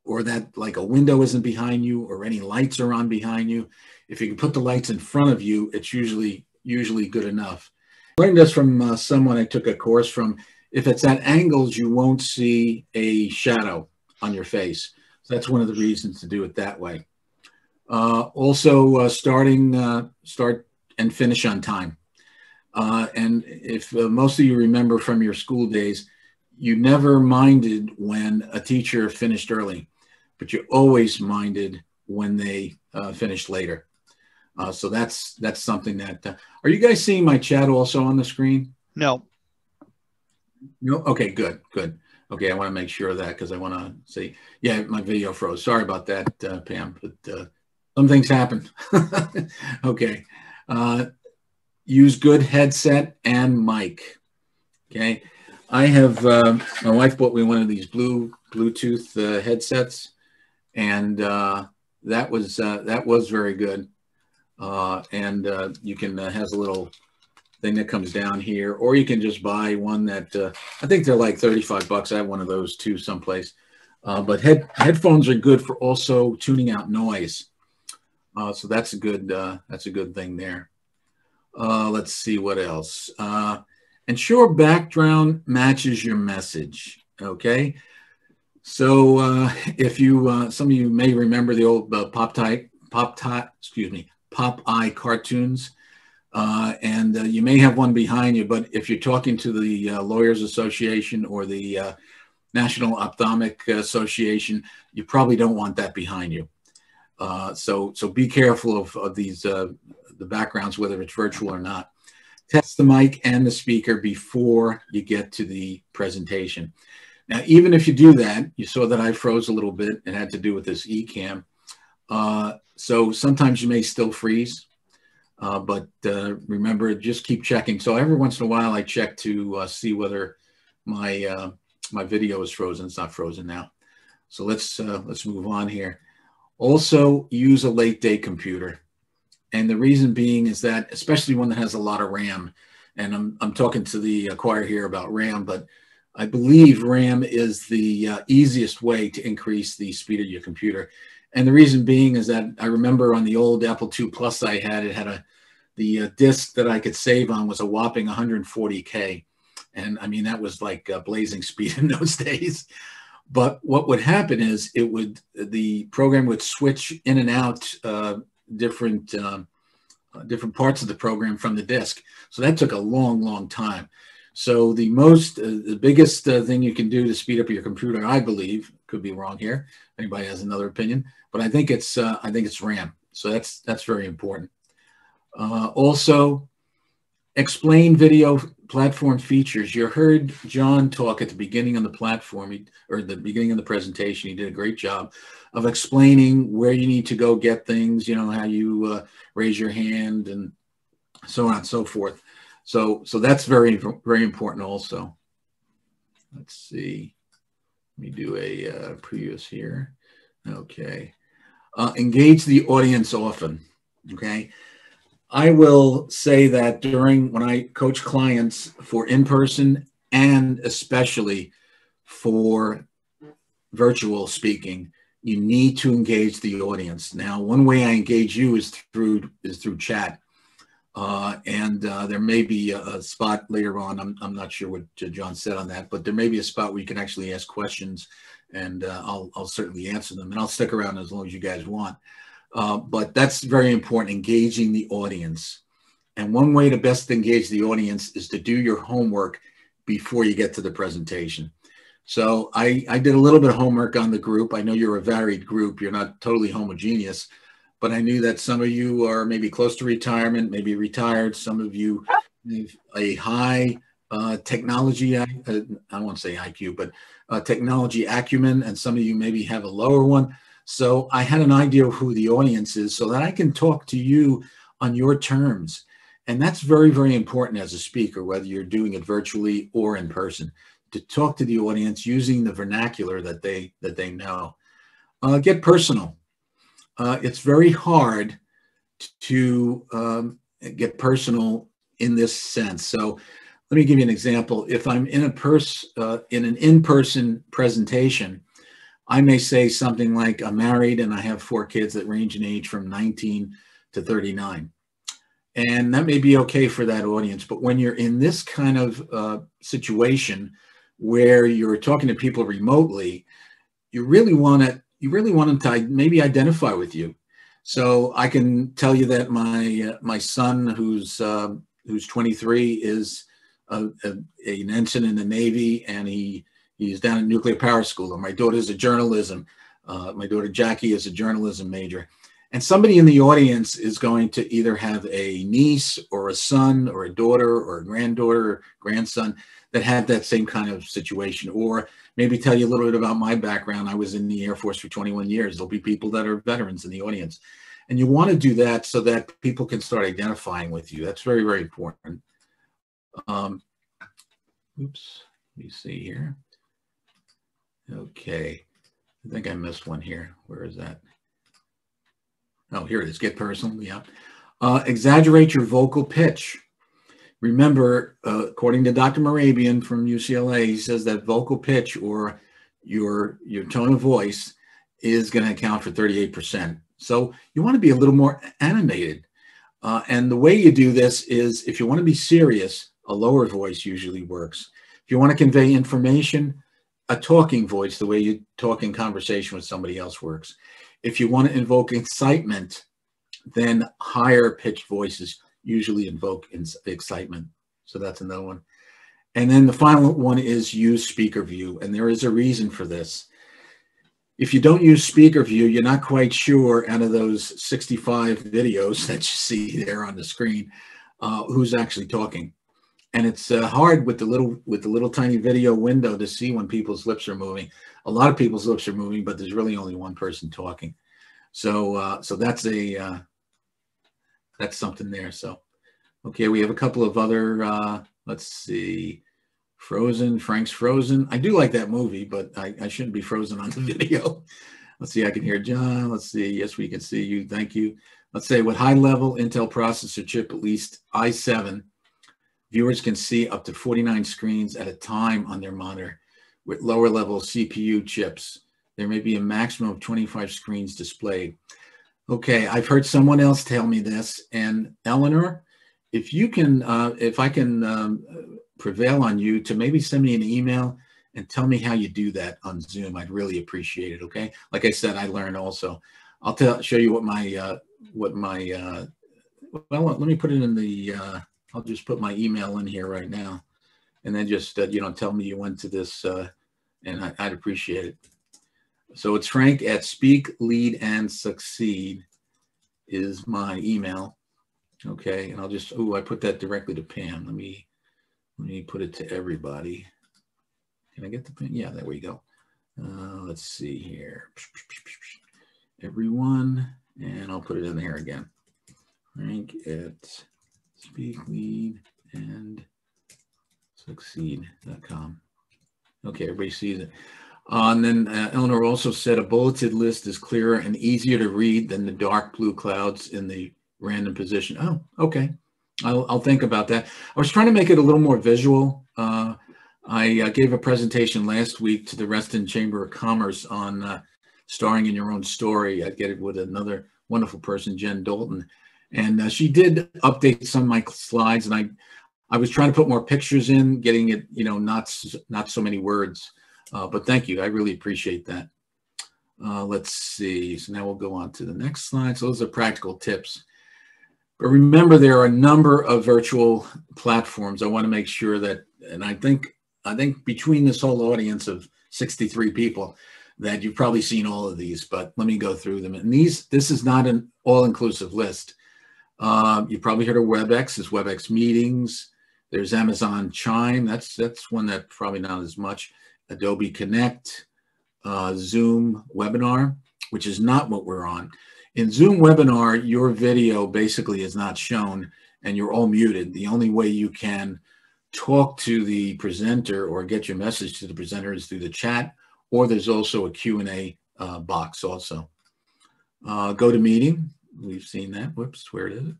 or that like a window isn't behind you or any lights are on behind you. If you can put the lights in front of you, it's usually good enough. I learned this from someone I took a course from. If it's at angles, you won't see a shadow on your face. So that's one of the reasons to do it that way. Also, start and finish on time. And if most of you remember from your school days, you never minded when a teacher finished early, but you always minded when they finished later. So that's something that, are you guys seeing my chat also on the screen? No. No? Okay, good. Okay, I want to make sure of that because I want to see. Yeah, my video froze. Sorry about that, Pam, but some things happen. Okay. Use good headset and mic. Okay. I have, my wife bought me one of these Bluetooth headsets, and that was very good. You can, has a little thing that comes down here, or you can just buy one that, I think they're like 35 bucks. I have one of those too someplace. But headphones are good for also tuning out noise. So that's a good thing there. Let's see what else. Ensure background matches your message. Okay. So if you, some of you may remember the old Popeye cartoons, and you may have one behind you, but if you're talking to the Lawyers Association or the National Ophthalmic Association, you probably don't want that behind you. So be careful of these, the backgrounds, whether it's virtual or not. Test the mic and the speaker before you get to the presentation. Now, even if you do that, you saw that I froze a little bit. It had to do with this eCam. So sometimes you may still freeze, but remember, just keep checking. So every once in a while, I check to see whether my my video is frozen. It's not frozen now. So let's move on here. Also, use a late day computer. And the reason being is that, especially one that has a lot of RAM, and I'm talking to the choir here about RAM, but I believe RAM is the easiest way to increase the speed of your computer. And the reason being is that I remember on the old Apple II Plus I had, it had the disk that I could save on was a whopping 140K. And I mean, that was like blazing speed in those days. But what would happen is the program would switch in and out different parts of the program from the disk. So that took a long time. So the biggest thing you can do to speed up your computer, I believe, could be wrong here, anybody has another opinion, but I think it's RAM. So that's very important. Also, explain video platform features. You heard John talk at the beginning of the platform, or the beginning of the presentation. He did a great job of explaining where you need to go get things, you know, how you raise your hand and so on and so forth. So that's very important also. Let's see. Let me do a previous here. Okay. Engage the audience often. Okay. I will say that when I coach clients for in-person and especially for virtual speaking, you need to engage the audience. Now, one way I engage you is through chat. There may be a spot later on, I'm not sure what John said on that, but there may be a spot where you can actually ask questions, and I'll certainly answer them, and I'll stick around as long as you guys want. But that's very important, engaging the audience. And one way to best engage the audience is to do your homework before you get to the presentation. So I did a little bit of homework on the group. I know you're a varied group. You're not totally homogeneous, but I knew that some of you are maybe close to retirement, maybe retired. Some of you have a high technology, I won't say IQ, but technology acumen, and some of you maybe have a lower one. So I had an idea of who the audience is so that I can talk to you on your terms. And that's very, very important as a speaker, whether you're doing it virtually or in person, to talk to the audience using the vernacular that they know. Get personal. It's very hard to get personal in this sense. So let me give you an example. If I'm in an in-person presentation, I may say something like, I'm married and I have 4 kids that range in age from 19 to 39. And that may be okay for that audience. But when you're in this kind of situation where you're talking to people remotely, you really want them to maybe identify with you. So I can tell you that my son, who's 23, is an ensign in the Navy, and he's down at nuclear power school. And my daughter's a journalism. My daughter Jackie is a journalism major. And somebody in the audience is going to either have a niece or a son or a daughter or a granddaughter or grandson that had that same kind of situation, or maybe tell you a little bit about my background. I was in the Air Force for 21 years. There'll be people that are veterans in the audience. And you want to do that so that people can start identifying with you. That's very, very important. Oops, let me see here. Okay, I think I missed one here. Where is that? Oh, here it is. Get personal. Yeah. Exaggerate your vocal pitch. Remember, according to Dr. Morabian from UCLA, he says that vocal pitch, or your tone of voice, is going to account for 38%. So you want to be a little more animated. And the way you do this is, if you want to be serious, a lower voice usually works. If you want to convey information, a talking voice, the way you talk in conversation with somebody else, works. If you want to invoke excitement, then higher pitched voices usually invoke excitement. So that's another one. And then the final one is use speaker view. And there is a reason for this. If you don't use speaker view, you're not quite sure, out of those 65 videos that you see there on the screen, who's actually talking. And it's hard with the little tiny video window to see when people's lips are moving. A lot of people's lips are moving, but there's really only one person talking. So so that's something there. So okay, we have a couple of other. Let's see, Frozen. Frank's Frozen. I do like that movie, but I shouldn't be frozen on the video. Let's see. I can hear John. Let's see. Yes, we can see you. Thank you. Let's say with high-level Intel processor chip, at least i7. Viewers can see up to 49 screens at a time on their monitor. With lower level CPU chips, there may be a maximum of 25 screens displayed. Okay, I've heard someone else tell me this. And Eleanor, if you can, if I can prevail on you to maybe send me an email and tell me how you do that on Zoom, I'd really appreciate it. Okay, like I said, I learned also. I'll show you what my well, let me put it in the. I'll just put my email in here right now, and then just tell me you went to this, and I'd appreciate it. So it's Frank at Speak, Lead, and Succeed is my email. Okay, and I'll just I put that directly to Pam. Let me put it to everybody. Can I get the Pam? Yeah, there we go. Let's see here, everyone, and I'll put it in here again. Frank at Speak, Lead, and Succeed.com. Okay, everybody sees it. And then Eleanor also said a bulleted list is clearer and easier to read than the dark blue clouds in the random position. Oh, okay. I'll think about that. I was trying to make it a little more visual. I gave a presentation last week to the Reston Chamber of Commerce on starring in your own story. I did it with another wonderful person, Jen Dalton. And she did update some of my slides, and I was trying to put more pictures in, getting it, not so many words. But thank you. I really appreciate that. Let's see. So now we'll go on to the next slide. So those are practical tips. But remember, there are a number of virtual platforms. I want to make sure that, and I think between this whole audience of 63 people, that you've probably seen all of these. But let me go through them. And this is not an all-inclusive list. You probably heard of WebEx. There's WebEx meetings. There's Amazon Chime. That's one that probably not as much. Adobe Connect, Zoom Webinar, which is not what we're on. In Zoom Webinar, your video basically is not shown and you're all muted. The only way you can talk to the presenter or get your message to the presenter is through the chat, or there's also a Q&A box also. Go to meeting. We've seen that. Whoops, where is it?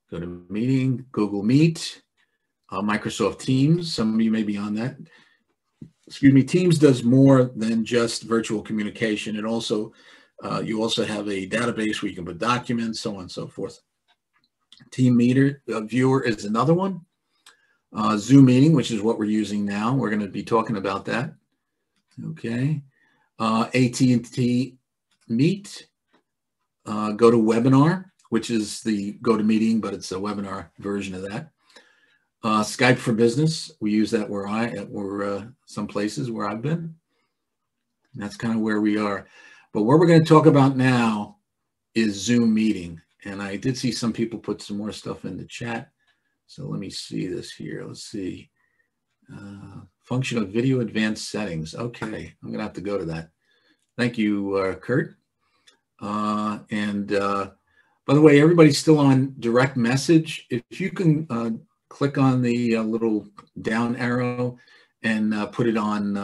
Go to meeting, Google Meet, Microsoft Teams. Some of you may be on that. Excuse me, Teams does more than just virtual communication. It also, you also have a database where you can put documents, so on and so forth. Team Meter Viewer is another one. Zoom Meeting, which is what we're using now. We're going to be talking about that. Okay. AT&T Meet. Go to Webinar, which is the GoToMeeting, but it's a webinar version of that. Skype for Business. We use that where some places where I've been. And that's kind of where we are. But what we're going to talk about now is Zoom Meeting. And I did see some people put some more stuff in the chat. So let me see this here. Let's see. Function of video advanced settings. Okay, I'm going to have to go to that. Thank you, Kurt. By the way, everybody's still on direct message. If you can click on the little down arrow and put it on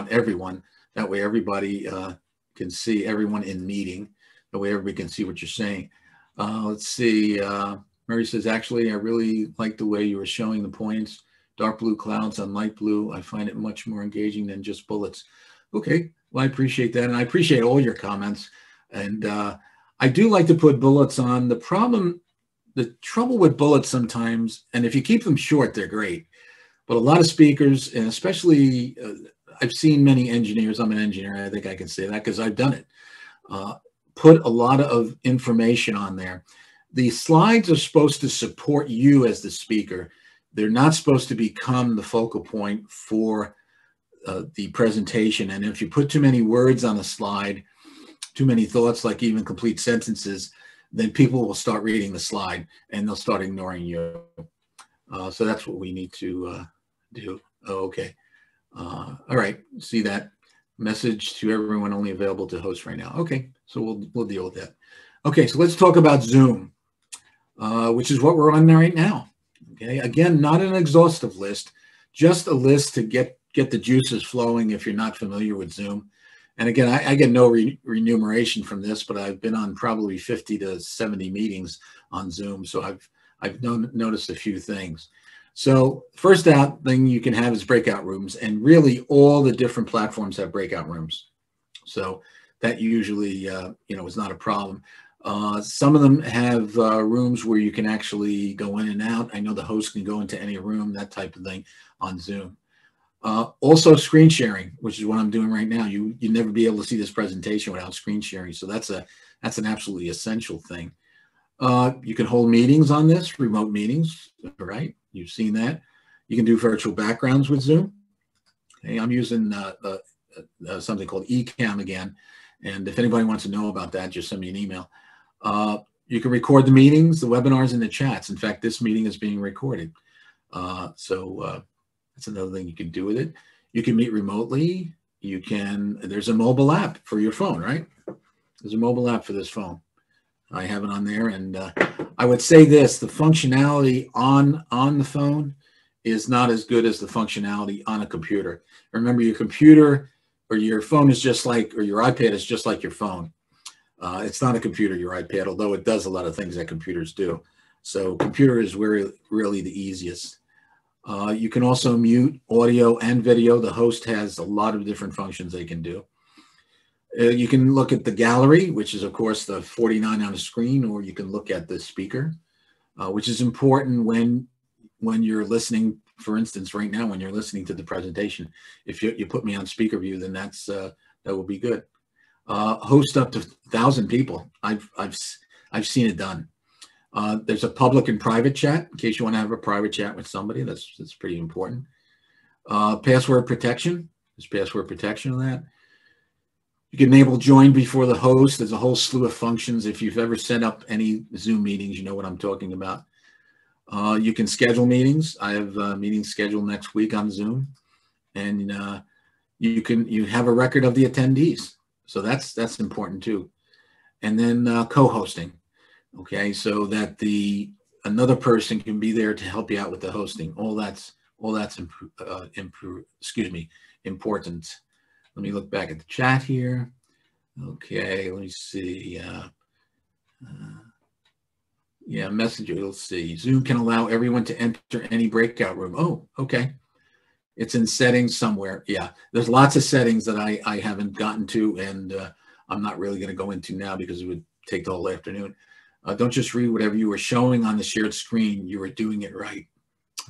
everyone. That way, everybody can see everyone in meeting. That way, everybody can see what you're saying. Let's see. Mary says, actually, I really like the way you were showing the points. Dark blue clouds on light blue. I find it much more engaging than just bullets. Okay, well, I appreciate that. And I appreciate all your comments. And I do like to put bullets on. The trouble with bullets sometimes, and if you keep them short, they're great. But a lot of speakers, and especially, I've seen many engineers, I'm an engineer, I think I can say that because I've done it, put a lot of information on there. The slides are supposed to support you as the speaker. They're not supposed to become the focal point for the presentation. And if you put too many words on a slide, too many thoughts, like even complete sentences, then people will start reading the slide and they'll start ignoring you. So that's what we need to do. Oh, okay. All right. See that message to everyone only available to host right now. Okay. So we'll deal with that. Okay. So let's talk about Zoom, which is what we're on right now. Okay. Again, not an exhaustive list, just a list to get the juices flowing if you're not familiar with Zoom. And again, I get no remuneration from this, but I've been on probably 50 to 70 meetings on Zoom. So I've noticed a few things. So first out thing you can have is breakout rooms, and really all the different platforms have breakout rooms. So that usually, is not a problem. Some of them have rooms where you can actually go in and out. I know the host can go into any room, that type of thing on Zoom. Also screen sharing, which is what I'm doing right now. You never be able to see this presentation without screen sharing. So that's an absolutely essential thing. You can hold meetings on this, remote meetings, right? You've seen that. You can do virtual backgrounds with Zoom. Okay, I'm using something called Ecamm again. And if anybody wants to know about that, just send me an email. You can record the meetings, the webinars, and the chats. In fact, this meeting is being recorded. That's another thing you can do with it. You can meet remotely. There's a mobile app for your phone, right? There's a mobile app for this phone. I have it on there. And I would say this, the functionality on the phone is not as good as the functionality on a computer. Remember, your computer or your phone is just like, or your iPad is just like your phone. It's not a computer, your iPad, although it does a lot of things that computers do. So computer is really the easiest. You can also mute audio and video. The host has a lot of different functions they can do. You can look at the gallery, which is, of course, the 49 on the screen, or you can look at the speaker, which is important when you're listening. For instance, right now, when you're listening to the presentation, if you put me on speaker view, then that will be good. Host up to 1,000 people. I've seen it done. There's a public and private chat in case you want to have a private chat with somebody. That's pretty important. Password protection. There's password protection on that. You can enable join before the host. There's a whole slew of functions. If you've ever set up any Zoom meetings, you know what I'm talking about. You can schedule meetings. I have meetings scheduled next week on Zoom, and you have a record of the attendees. So that's important too. And then co-hosting. Okay, so that another person can be there to help you out with the hosting. All that's important. Let me look back at the chat here. Okay, let me see. Yeah, Messenger, let's see. Zoom can allow everyone to enter any breakout room. Oh, okay. It's in settings somewhere. Yeah, there's lots of settings that I haven't gotten to, and I'm not really going to go into now because it would take the whole afternoon. Don't just read whatever you were showing on the shared screen. You were doing it right.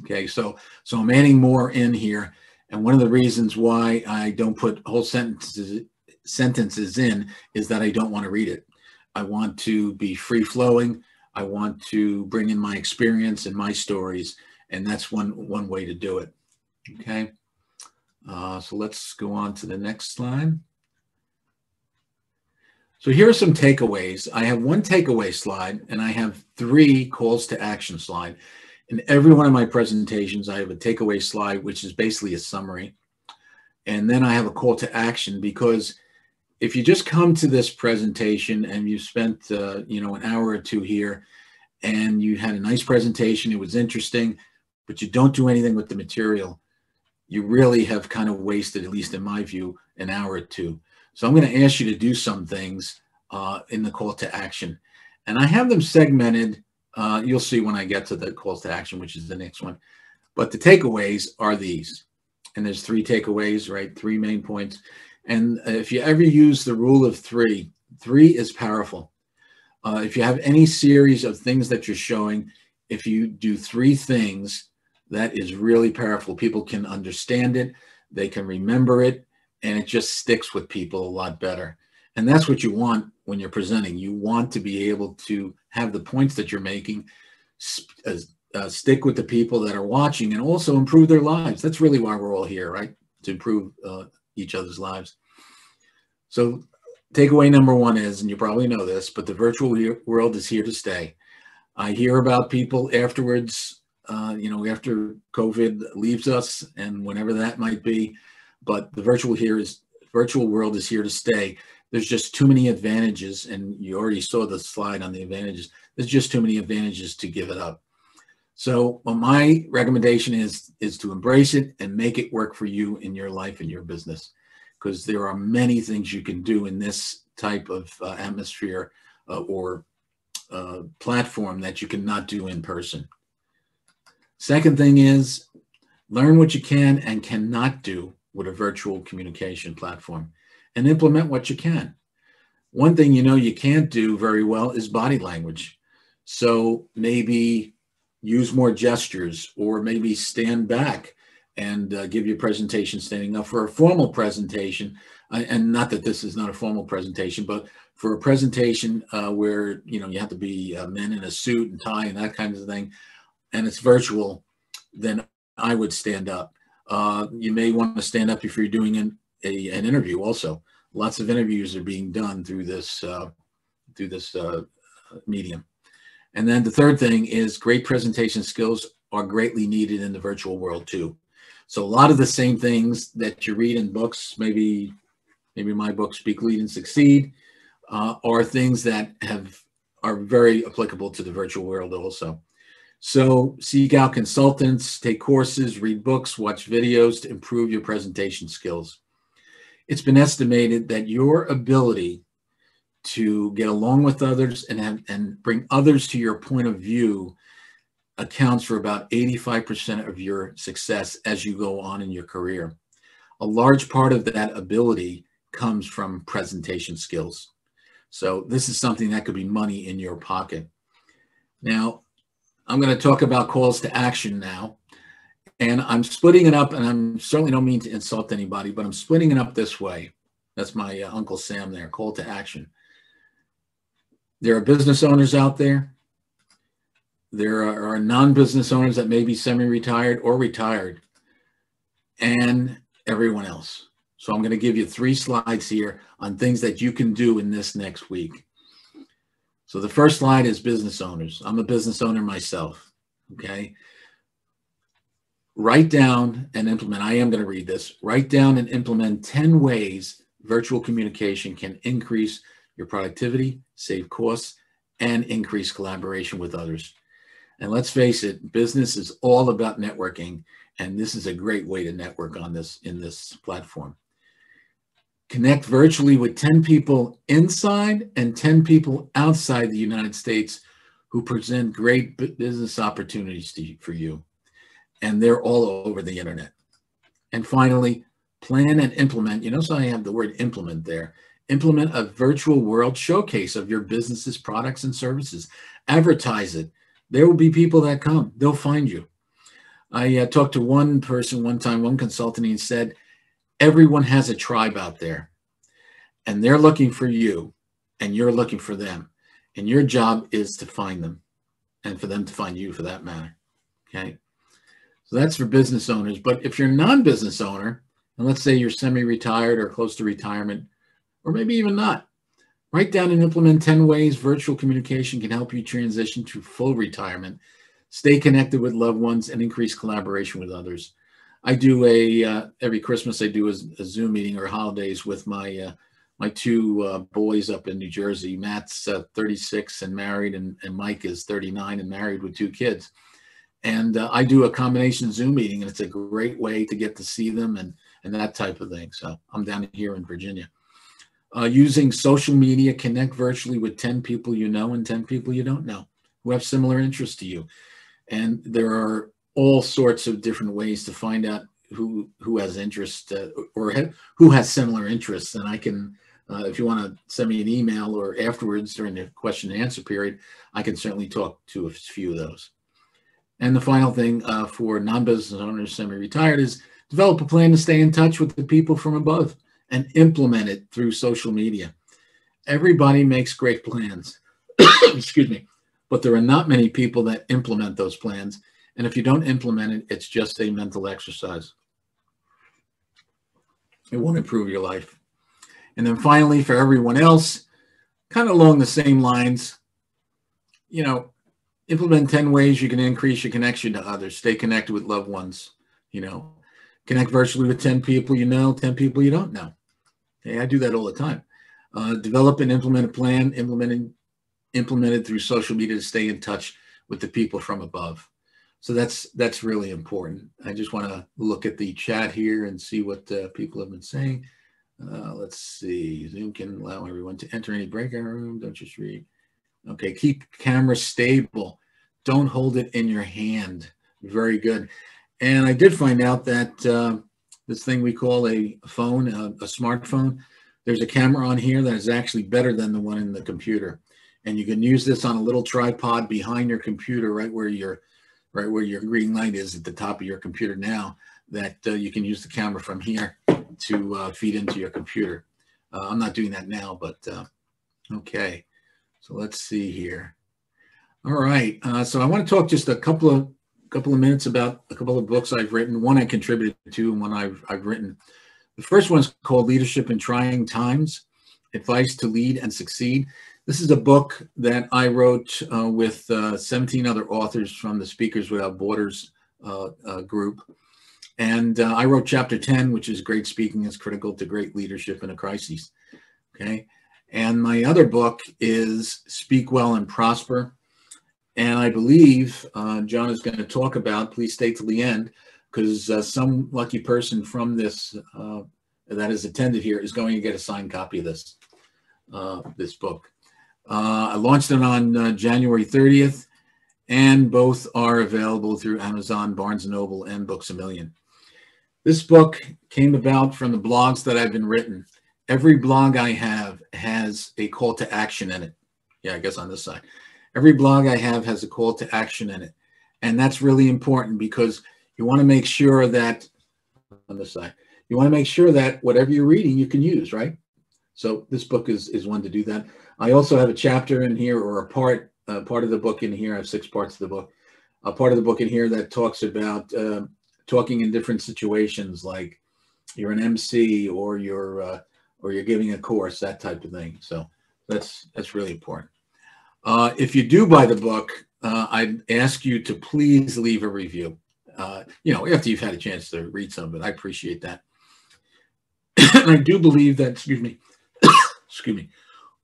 Okay, so I'm adding more in here. And one of the reasons why I don't put whole sentences in is that I don't want to read it. I want to be free flowing. I want to bring in my experience and my stories, and that's one way to do it. Okay, so let's go on to the next slide. So here are some takeaways. I have one takeaway slide, and I have 3 calls to action slide. In every one of my presentations, I have a takeaway slide, which is basically a summary. And then I have a call to action, because if you just come to this presentation and you spent, an hour or 2 here and you had a nice presentation, it was interesting, but you don't do anything with the material, you really have kind of wasted, at least in my view, an hour or 2. So I'm going to ask you to do some things in the call to action. And I have them segmented. You'll see when I get to the calls to action, which is the next one. But the takeaways are these. And there's 3 takeaways, right? 3 main points. And if you ever use the rule of 3, 3 is powerful. If you have any series of things that you're showing, if you do 3 things, that is really powerful. People can understand it, they can remember it, and it just sticks with people a lot better. And that's what you want when you're presenting. You want to be able to have the points that you're making stick with the people that are watching and also improve their lives. That's really why we're all here, right? To improve each other's lives. So takeaway number 1 is, and you probably know this, but the virtual world is here to stay. I hear about people afterwards, after COVID leaves us and whenever that might be, but the virtual world is here to stay. There's just too many advantages, and you already saw the slide on the advantages. There's just too many advantages to give it up. So my recommendation is to embrace it and make it work for you in your life and your business, because there are many things you can do in this type of atmosphere or platform that you cannot do in person. Second thing is, learn what you can and cannot do with a virtual communication platform and implement what you can. One thing you can't do very well is body language. So maybe use more gestures, or maybe stand back and give your presentation standing up. For a formal presentation, and not that this is not a formal presentation, but for a presentation where you have to be men in a suit and tie and that kind of thing, and it's virtual, then I would stand up. You may want to stand up if you're doing an interview also. Lots of interviews are being done through this medium. And then the third thing is, great presentation skills are greatly needed in the virtual world too. So a lot of the same things that you read in books, maybe my book, Speak, Lead, and Succeed, are things that are very applicable to the virtual world also. So seek out consultants, take courses, read books, watch videos to improve your presentation skills. It's been estimated that your ability to get along with others and bring others to your point of view accounts for about 85% of your success as you go on in your career. A large part of that ability comes from presentation skills. So this is something that could be money in your pocket. Now, I'm going to talk about calls to action now. And I'm splitting it up, and I certainly don't mean to insult anybody, but I'm splitting it up this way. That's my Uncle Sam there, call to action. There are business owners out there. There are non-business owners that may be semi-retired or retired, and everyone else. So I'm going to give you 3 slides here on things that you can do in this next week. So the first slide is business owners. I'm a business owner myself, okay? Write down and implement, I am going to read this, write down and implement 10 ways virtual communication can increase your productivity, save costs, and increase collaboration with others. And let's face it, business is all about networking, and this is a great way to network on this in this platform. Connect virtually with 10 people inside and 10 people outside the United States who present great business opportunities for you. And they're all over the internet. And finally, plan and implement. You notice I have the word implement there. Implement a virtual world showcase of your business's products and services. Advertise it. There will be people that come. They'll find you. I talked to one person one time, one consultant, and he said, everyone has a tribe out there, and they're looking for you, and you're looking for them. And your job is to find them, and for them to find you, for that matter. Okay? So that's for business owners. But if you're a non-business owner, and let's say you're semi-retired or close to retirement, or maybe even not, write down and implement 10 ways virtual communication can help you transition to full retirement, stay connected with loved ones, and increase collaboration with others. I do every Christmas, I do a Zoom meeting or holidays with my my two boys up in New Jersey. Matt's 36 and married, and Mike is 39 and married with 2 kids. And I do a combination Zoom meeting, and it's a great way to get to see them and that type of thing. So I'm down here in Virginia. Using social media, connect virtually with 10 people you know and 10 people you don't know who have similar interests to you. And there are all sorts of different ways to find out who has interest or who has similar interests. And I can, if you want to send me an email or afterwards during the question and answer period, I can certainly talk to a few of those. And the final thing for non-business owners, semi-retired, is develop a plan to stay in touch with the people from above and implement it through social media. Everybody makes great plans, excuse me, but there are not many people that implement those plans. And if you don't implement it, it's just a mental exercise. It won't improve your life. And then finally, for everyone else, kind of along the same lines, you know, implement 10 ways you can increase your connection to others. Stay connected with loved ones, you know. Connect virtually with 10 people you know, 10 people you don't know. Okay, I do that all the time. Develop and implement a plan, implemented through social media to stay in touch with the people from above. So that's really important. I just want to look at the chat here and see what people have been saying. Let's see. Zoom can allow everyone to enter any breakout room. Don't just read. Okay, keep camera stable. Don't hold it in your hand. Very good. And I did find out that this thing we call a phone, a smartphone, there's a camera on here that is actually better than the one in the computer. And you can use this on a little tripod behind your computer, right where your green light is at the top of your computer now, that you can use the camera from here to feed into your computer. I'm not doing that now, but okay. So let's see here. All right. So I want to talk just a couple of minutes about a couple of books I've written. One I contributed to, and one I've written. The first one is called Leadership in Trying Times: Advice to Lead and Succeed. This is a book that I wrote with 17 other authors from the Speakers Without Borders group. And I wrote chapter 10, which is Great Speaking is Critical to Great Leadership in a Crisis. Okay. And my other book is Speak Well and Prosper. And I believe John is going to talk about, please stay till the end, because some lucky person from this that has attended here is going to get a signed copy of this book. I launched it on January 30th, and both are available through Amazon, Barnes & Noble, and Books A Million. This book came about from the blogs that I've been written. Every blog I have has a call to action in it. Yeah, I guess on this side. Every blog I have has a call to action in it. And that's really important because you want to make sure that, on this side, you want to make sure that whatever you're reading, you can use, right? So this book is one to do that. I also have a chapter in here, or a part of the book in here. I have 6 parts of the book. A part of the book in here that talks about talking in different situations, like you're an MC or you're giving a course, that type of thing. So that's really important. If you do buy the book, I'd ask you to please leave a review. You know, after you've had a chance to read some of it, I appreciate that. And I do believe that, excuse me,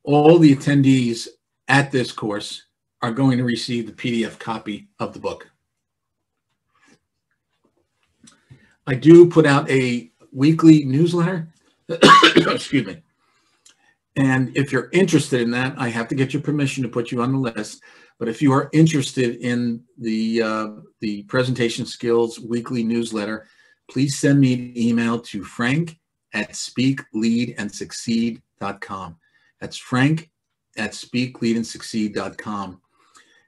all the attendees at this course are going to receive the PDF copy of the book. I do put out a weekly newsletter Excuse me. And if you're interested in that, I have to get your permission to put you on the list. But if you are interested in the Presentation Skills weekly newsletter, please send me an email to frank@speakleadandsucceed.com. That's frank@speakleadandsucceed.com.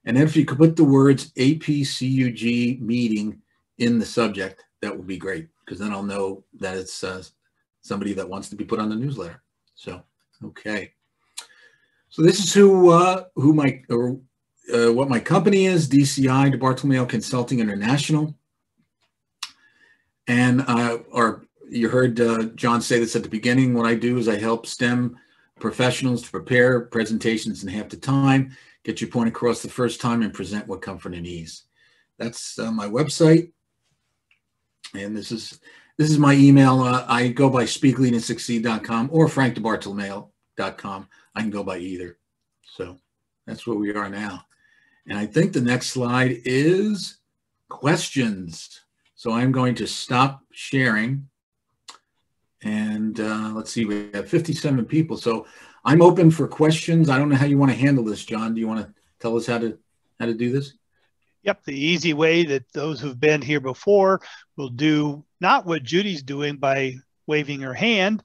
And if you could put the words APCUG meeting in the subject, that would be great, because then I'll know that it's somebody that wants to be put on the newsletter. So, okay. So this is what my company is, DCI, DiBartolomeo Consulting International. And you heard John say this at the beginning. What I do is I help STEM professionals to prepare presentations in half the time, get your point across the first time, and present with comfort and ease. That's my website. And this is my email. I go by speakleadandsucceed.com or frankdibartolomeo.com. I can go by either. So that's where we are now. And I think the next slide is questions. So I'm going to stop sharing. And let's see, we have 57 people. So I'm open for questions. I don't know how you want to handle this, John. Do you want to tell us how to do this? Yep, the easy way that those who've been here before will do not what Judy's doing by waving her hand,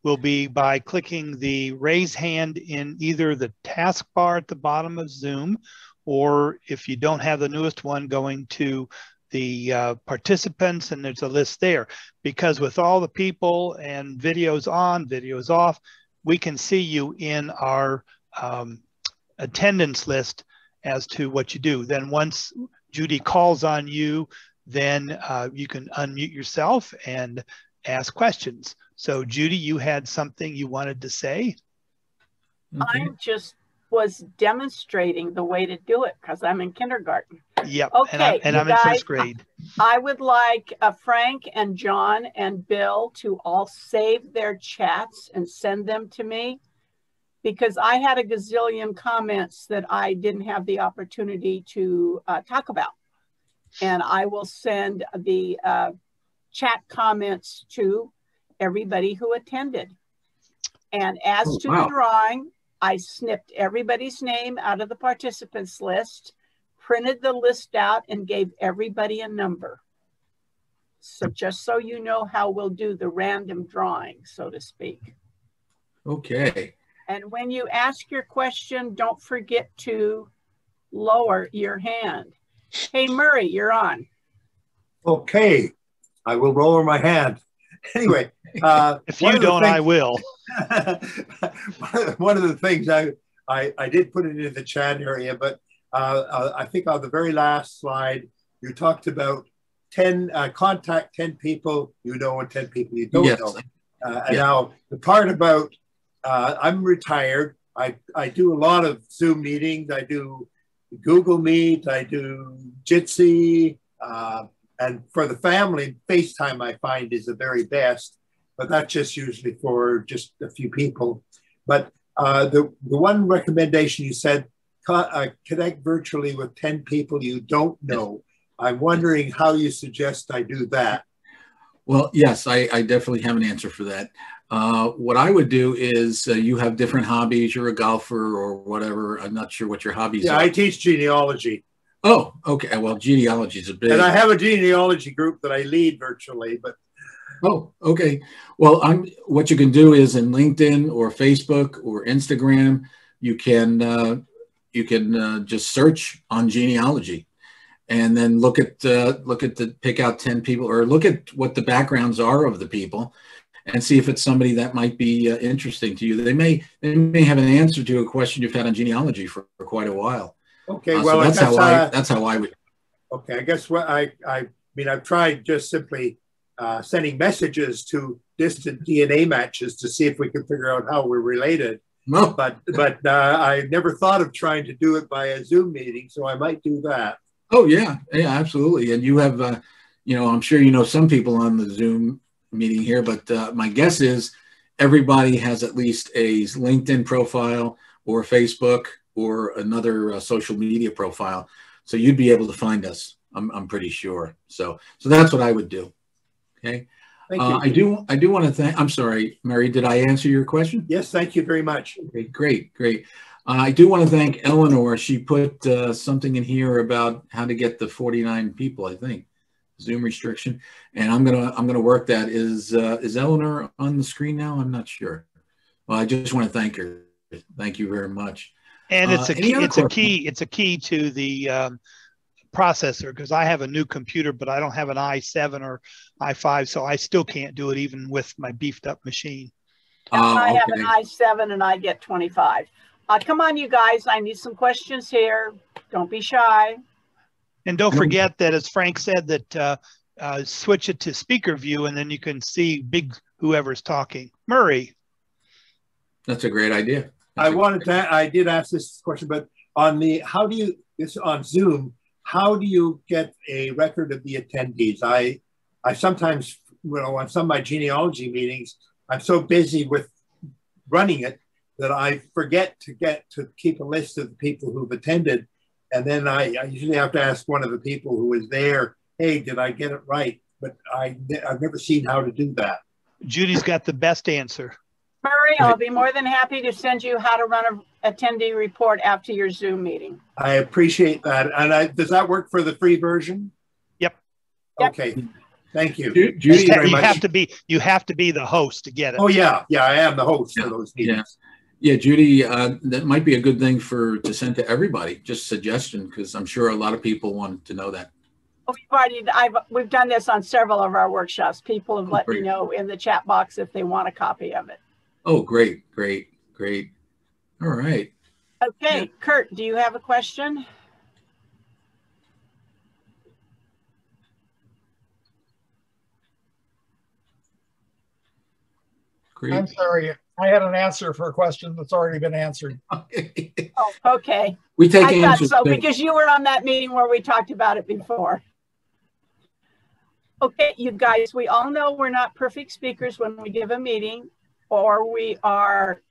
will be by clicking the raise hand in either the taskbar at the bottom of Zoom, or if you don't have the newest one, going to the participants, and there's a list there. Because with all the people and videos on, videos off, we can see you in our attendance list as to what you do. Then once Judy calls on you, then you can unmute yourself and ask questions. So Judy, you had something you wanted to say? Okay. I just was demonstrating the way to do it because I'm in kindergarten. Yep, okay, and I'm in first grade. I would like Frank and John and Bill to all save their chats and send them to me, because I had a gazillion comments that I didn't have the opportunity to talk about. And I will send the chat comments to everybody who attended. And as to the drawing, I snipped everybody's name out of the participants list, printed the list out, and gave everybody a number. So just so you know how we'll do the random drawing, so to speak. Okay. And when you ask your question, don't forget to lower your hand. Hey, Murray, you're on. Okay, I will lower my hand. Anyway, if you don't, I will. One of the things I did put it in the chat area, but I think on the very last slide, you talked about contact 10 people you know and 10 people you don't know. And now the part about I'm retired. I do a lot of Zoom meetings. I do Google Meet. I do Jitsi. And for the family, FaceTime I find is the very best. But that's just usually for just a few people. But the one recommendation you said, connect virtually with 10 people you don't know. I'm wondering how you suggest I do that. Well, yes, I definitely have an answer for that. What I would do is you have different hobbies. You're a golfer or whatever. I'm not sure what your hobbies are. Yeah, I teach genealogy. Oh, okay. Well, genealogy is a big... And I have a genealogy group that I lead virtually, but... Oh, okay. Well, what you can do is in LinkedIn or Facebook or Instagram, you can just search on genealogy, and then pick out 10 people, or look at what the backgrounds are of the people, and see if it's somebody that might be interesting to you. They may have an answer to a question you've had on genealogy for quite a while. Okay, well, so that's how I would. Okay, I guess what I mean, I've tried just simply sending messages to distant DNA matches to see if we can figure out how we're related. No. But I never thought of trying to do it by a Zoom meeting, so I might do that. Oh yeah, absolutely. And you have, I'm sure you know some people on the Zoom meeting here, but my guess is everybody has at least a LinkedIn profile or Facebook or another social media profile, so you'd be able to find us. I'm pretty sure. So that's what I would do. Okay. Thank you. I do want to thank, I'm sorry, Mary, did I answer your question? Yes, thank you very much. Okay, great, great. I do want to thank Eleanor. She put something in here about how to get the 49 people, I think, Zoom restriction, and I'm gonna work that. Is Eleanor on the screen now? I'm not sure. Well, I just want to thank her. Thank you very much. And it's a key to the processor, because I have a new computer, but I don't have an i7 or i5, so I still can't do it even with my beefed up machine. I have an i7 and I get 25. Come on, you guys. I need some questions here. Don't be shy. And don't forget that, as Frank said, that switch it to speaker view, and then you can see whoever's talking. Murray. That's a great idea. I did ask this question, but on on Zoom, how do you get a record of the attendees? I sometimes, on some of my genealogy meetings, I'm so busy with running it that I forget to keep a list of the people who've attended. And then I usually have to ask one of the people who was there, hey, did I get it right? But I've never seen how to do that. Judy's got the best answer. Murray, I'll be more than happy to send you how to run an attendee report after your Zoom meeting. I appreciate that. And does that work for the free version? Yep. Okay. Thank you. Judy, you have to be the host to get it. Oh yeah, I am the host for those meetings. Yeah, Judy, that might be a good thing to send to everybody. Just suggestion, because I'm sure a lot of people want to know that. We've done this on several of our workshops. People have let me know in the chat box if they want a copy of it. Oh, great. All right. Okay, yeah. Kurt, do you have a question? Great. I'm sorry. I had an answer for a question that's already been answered. Okay. Oh, okay. We take I answers. thought so, because you were on that meeting where we talked about it before. Okay, you guys, we all know we're not perfect speakers when we give a meeting, or we are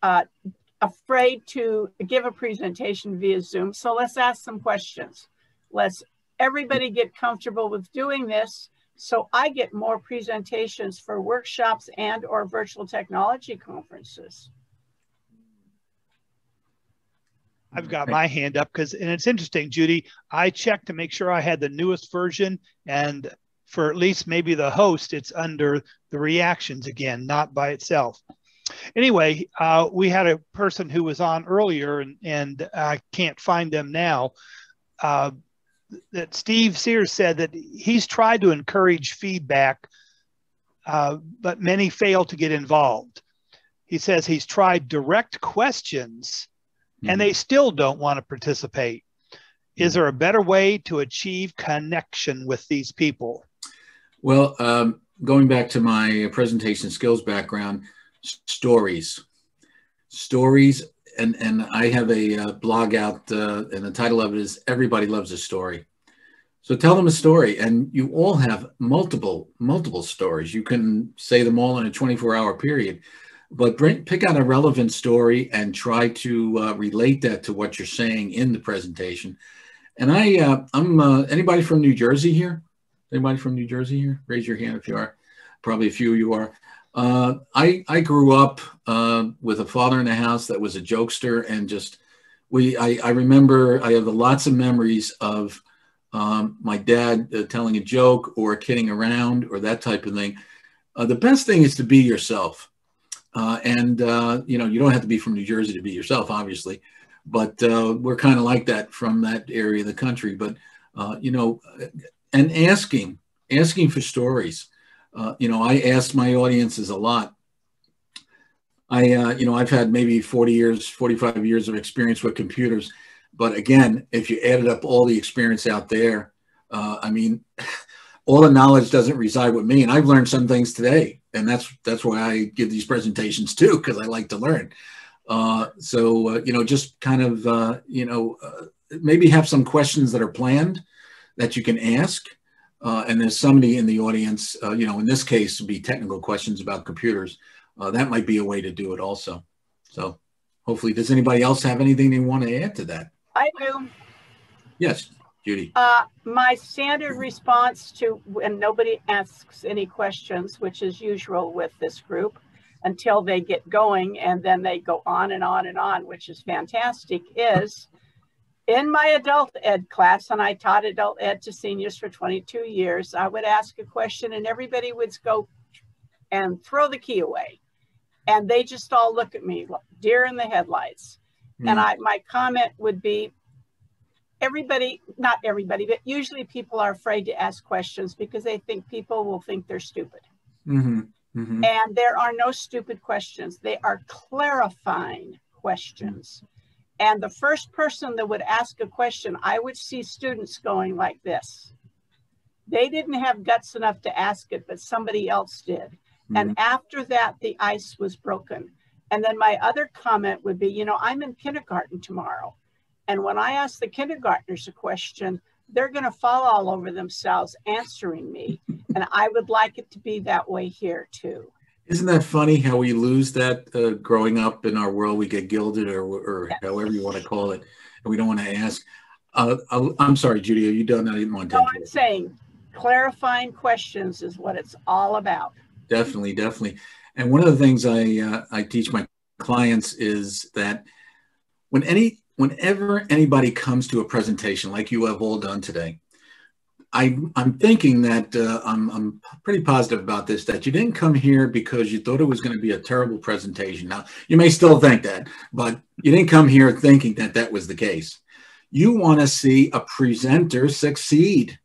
afraid to give a presentation via Zoom. So let's ask some questions. Let's everybody get comfortable with doing this, so I get more presentations for workshops and or virtual technology conferences. I've got my hand up and it's interesting, Judy, I checked to make sure I had the newest version, and for at least maybe the host, it's under the reactions again, not by itself. Anyway, we had a person who was on earlier, and I can't find them now, that Steve Sears said that he's tried to encourage feedback, but many fail to get involved. He says he's tried direct questions, and they still don't want to participate. Is there a better way to achieve connection with these people? Well, going back to my presentation skills background, stories, and I have a blog out, and the title of it is "Everybody Loves a Story." So tell them a story, and you all have multiple stories. You can say them all in a 24-hour period, but pick out a relevant story and try to relate that to what you're saying in the presentation. And I'm anybody from New Jersey here? Anybody from New Jersey here? Raise your hand if you are. Probably a few of you are. I grew up with a father in the house that was a jokester, and I remember I have lots of memories of my dad telling a joke or kidding around or that type of thing. The best thing is to be yourself, and you know, you don't have to be from New Jersey to be yourself, obviously, but we're kind of like that from that area of the country. But you know, and asking for stories. You know, I ask my audiences a lot. You know, I've had maybe 40 years, 45 years of experience with computers. But again, if you added up all the experience out there, I mean, all the knowledge doesn't reside with me. And I've learned some things today. And that's why I give these presentations too, because I like to learn. You know, just kind of, you know, maybe have some questions that are planned that you can ask. And there's somebody in the audience, you know, in this case, would be technical questions about computers. That might be a way to do it also. So hopefully, does anybody else have anything they want to add to that? I do. Yes. Judy? My standard response to when nobody asks any questions, which is usual with this group, until they get going and then they go on and on and on, which is fantastic, is in my adult ed class, and I taught adult ed to seniors for 22 years, I would ask a question and everybody would go and throw the key away. And they just all look at me, deer in the headlights. And my comment would be, everybody, not everybody, but usually people are afraid to ask questions because they think people will think they're stupid. And there are no stupid questions. They are clarifying questions. And the first person that would ask a question, I would see students going like this. They didn't have guts enough to ask it, but somebody else did. And after that, the ice was broken. And then my other comment would be, you know, I'm in kindergarten tomorrow. And when I ask the kindergartners a question, they're going to fall all over themselves answering me. And I would like it to be that way here too. Isn't that funny how we lose that growing up in our world? We get gilded or yes, however you want to call it, and we don't want to ask. I'm sorry, Judy, are you done? I didn't want to. No, I'm saying clarifying questions is what it's all about. Definitely, definitely. And one of the things I teach my clients is that whenever anybody comes to a presentation like you have all done today, I'm thinking that I'm pretty positive about this, that you didn't come here because you thought it was going to be a terrible presentation. Now, you may still think that, but you didn't come here thinking that that was the case. You want to see a presenter succeed,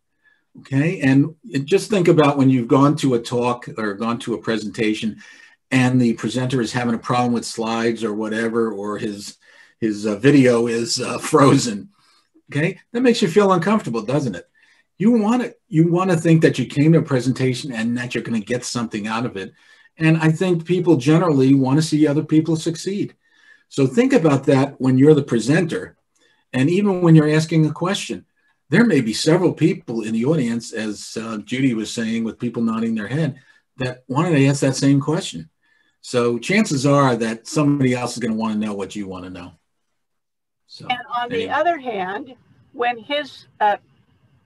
okay? And just think about when you've gone to a talk or gone to a presentation and the presenter is having a problem with slides or whatever, or his video is frozen, okay? That makes you feel uncomfortable, doesn't it? You want to think that you came to a presentation and that you're going to get something out of it. And I think people generally want to see other people succeed. So think about that when you're the presenter, and even when you're asking a question. There may be several people in the audience, as Judy was saying, with people nodding their head, that wanted to ask that same question. So chances are that somebody else is going to want to know what you want to know. So, and on the other hand, when his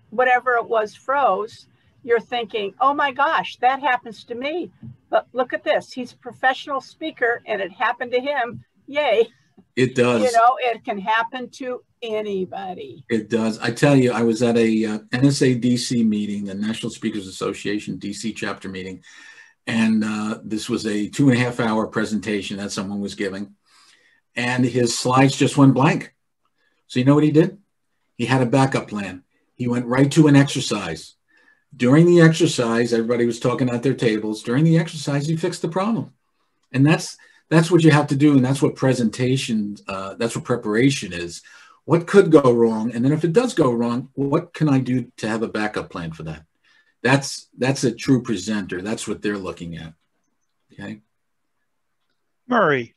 whatever it was froze, you're thinking, oh my gosh, that happens to me. But look at this. He's a professional speaker and it happened to him. Yay. It does. You know, it can happen to anybody. It does. I tell you, I was at a NSA DC meeting, the National Speakers Association DC chapter meeting. And this was a 2.5 hour presentation that someone was giving. And his slides just went blank. So you know what he did? He had a backup plan. He went right to an exercise. During the exercise, everybody was talking at their tables. During the exercise, he fixed the problem. And that's what you have to do. And that's what presentation, that's what preparation is. What could go wrong? And then if it does go wrong, what can I do to have a backup plan for that? That's a true presenter. That's what they're looking at. Okay. Murray.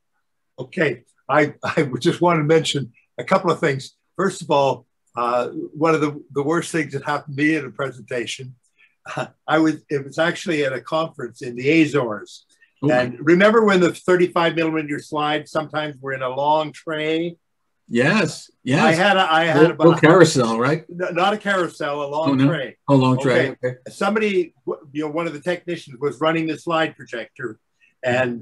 Okay. I just want to mention a couple of things. First of all, one of the worst things that happened to me in a presentation, it was actually at a conference in the Azores. Ooh. And remember when the 35mm slides sometimes were in a long tray? Yes, yes. I had about a carousel, right? Not a carousel, a long tray. Oh, long tray. Okay. Somebody, one of the technicians was running the slide projector, and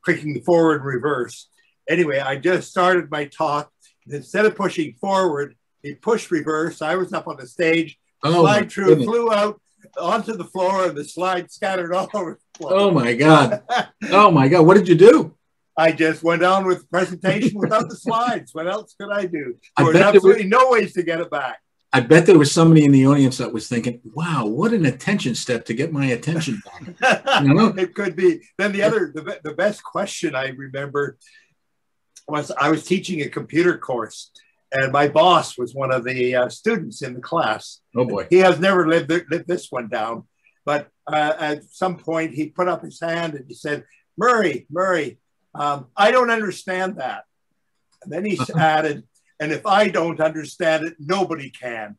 clicking the forward and reverse. Anyway, I just started my talk. Instead of pushing forward, he pushed reverse. I was up on the stage. Slide flew out onto the floor, and the slide scattered all over the floor. Oh my God! Oh my God! What did you do? I just went on with the presentation without the slides. What else could I do? There was absolutely no ways to get it back. I bet there was somebody in the audience that was thinking, wow, what an attention step to get my attention back. You know? It could be. Then the best question I remember was I was teaching a computer course, and my boss was one of the students in the class. Oh boy. He has never lived this one down. But at some point he put up his hand and he said, Murray, I don't understand that. And then he added, and if I don't understand it, nobody can.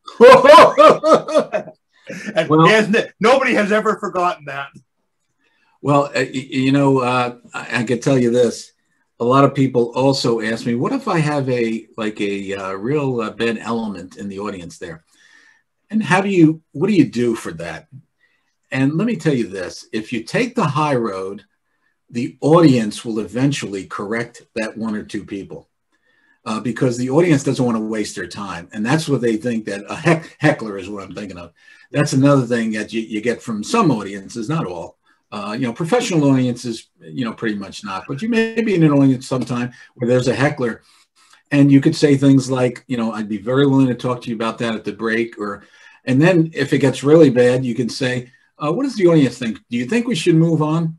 And nobody has ever forgotten that. Well, I can tell you this. a lot of people also ask me, what if I have a real bad element in the audience there? And what do you do for that? And let me tell you this, if you take the high road, the audience will eventually correct that one or two people because the audience doesn't want to waste their time. And that's what they think, that a heckler is what I'm thinking of. That's another thing that you get from some audiences, not all. Professional audiences, pretty much not. But you may be in an audience sometime where there's a heckler, and you could say things like, I'd be very willing to talk to you about that at the break. And then if it gets really bad, you can say, what does the audience think? Do you think we should move on?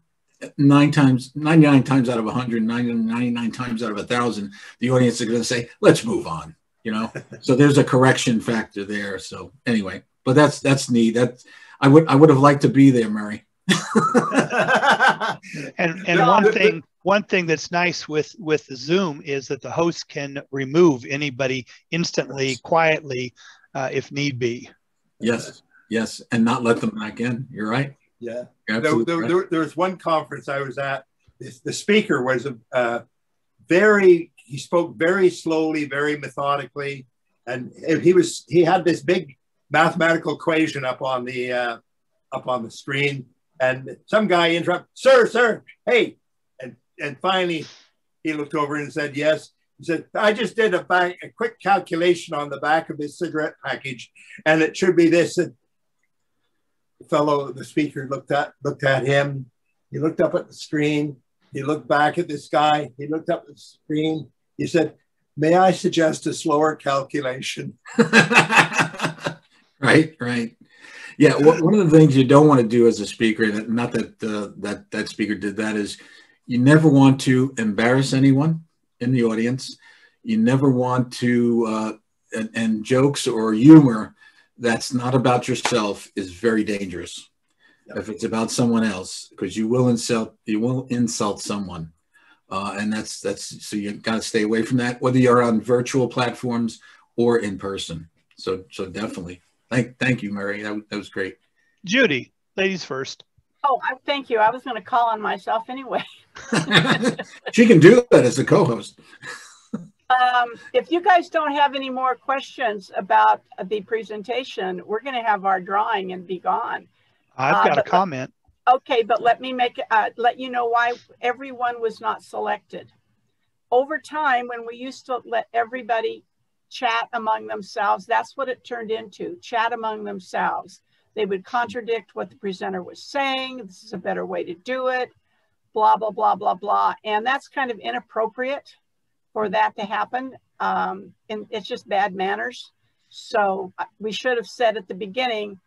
99 times out of 100, 99 times out of 1,000, the audience is going to say, let's move on, So there's a correction factor there. So anyway, but that's neat. I would have liked to be there, Murray. and one thing that's nice with the Zoom is that the host can remove anybody instantly, quietly, if need be. Yes, and not let them back in. You're right. Yeah. Right. There was one conference I was at. The speaker was he spoke very slowly, very methodically, and he had this big mathematical equation up on the screen, and some guy interrupted, sir, hey, and finally he looked over and said, yes. He said, I just did a quick calculation on the back of this cigarette package, and it should be this. And the speaker looked at him. He looked up at the screen. He looked back at this guy. He looked up at the screen. He said, may I suggest a slower calculation? Right. Yeah, one of the things you don't want to do as a speaker, and not that that speaker did that, is you never want to embarrass anyone in the audience. You never want to, and jokes or humor that's not about yourself is very dangerous. Yep. If it's about someone else, because you will insult someone, and that's so you got to stay away from that, whether you're on virtual platforms or in person. So definitely. Thank you, Mary. That was great. Judy, ladies first. Oh, thank you. I was going to call on myself anyway. She can do that as a co-host. If you guys don't have any more questions about the presentation, we're going to have our drawing and be gone. I've got a comment. Okay, but let me let you know why everyone was not selected. Over time, when we used to let everybody chat among themselves, that's what it turned into, chat among themselves. They would contradict what the presenter was saying. This is a better way to do it, blah, blah, blah, blah, blah. And that's kind of inappropriate for that to happen. And it's just bad manners. So we should have said at the beginning,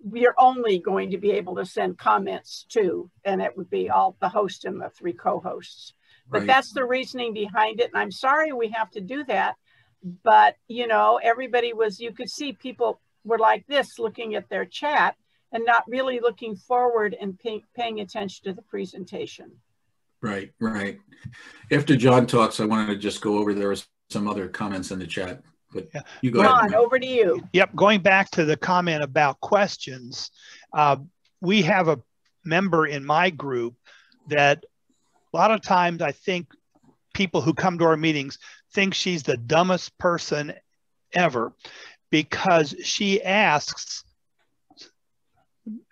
we're only going to be able to send comments to, and it would be all the host and the 3 co-hosts. But right. That's the reasoning behind it. And I'm sorry we have to do that. But, everybody you could see people were like this, looking at their chat and not really looking forward and paying attention to the presentation. Right. After John talks, I wanted to just go over, there were some other comments in the chat, but yeah. You go ahead. Over to you. Yep. Going back to the comment about questions, we have a member in my group that a lot of times I think people who come to our meetings think she's the dumbest person ever, because she asks,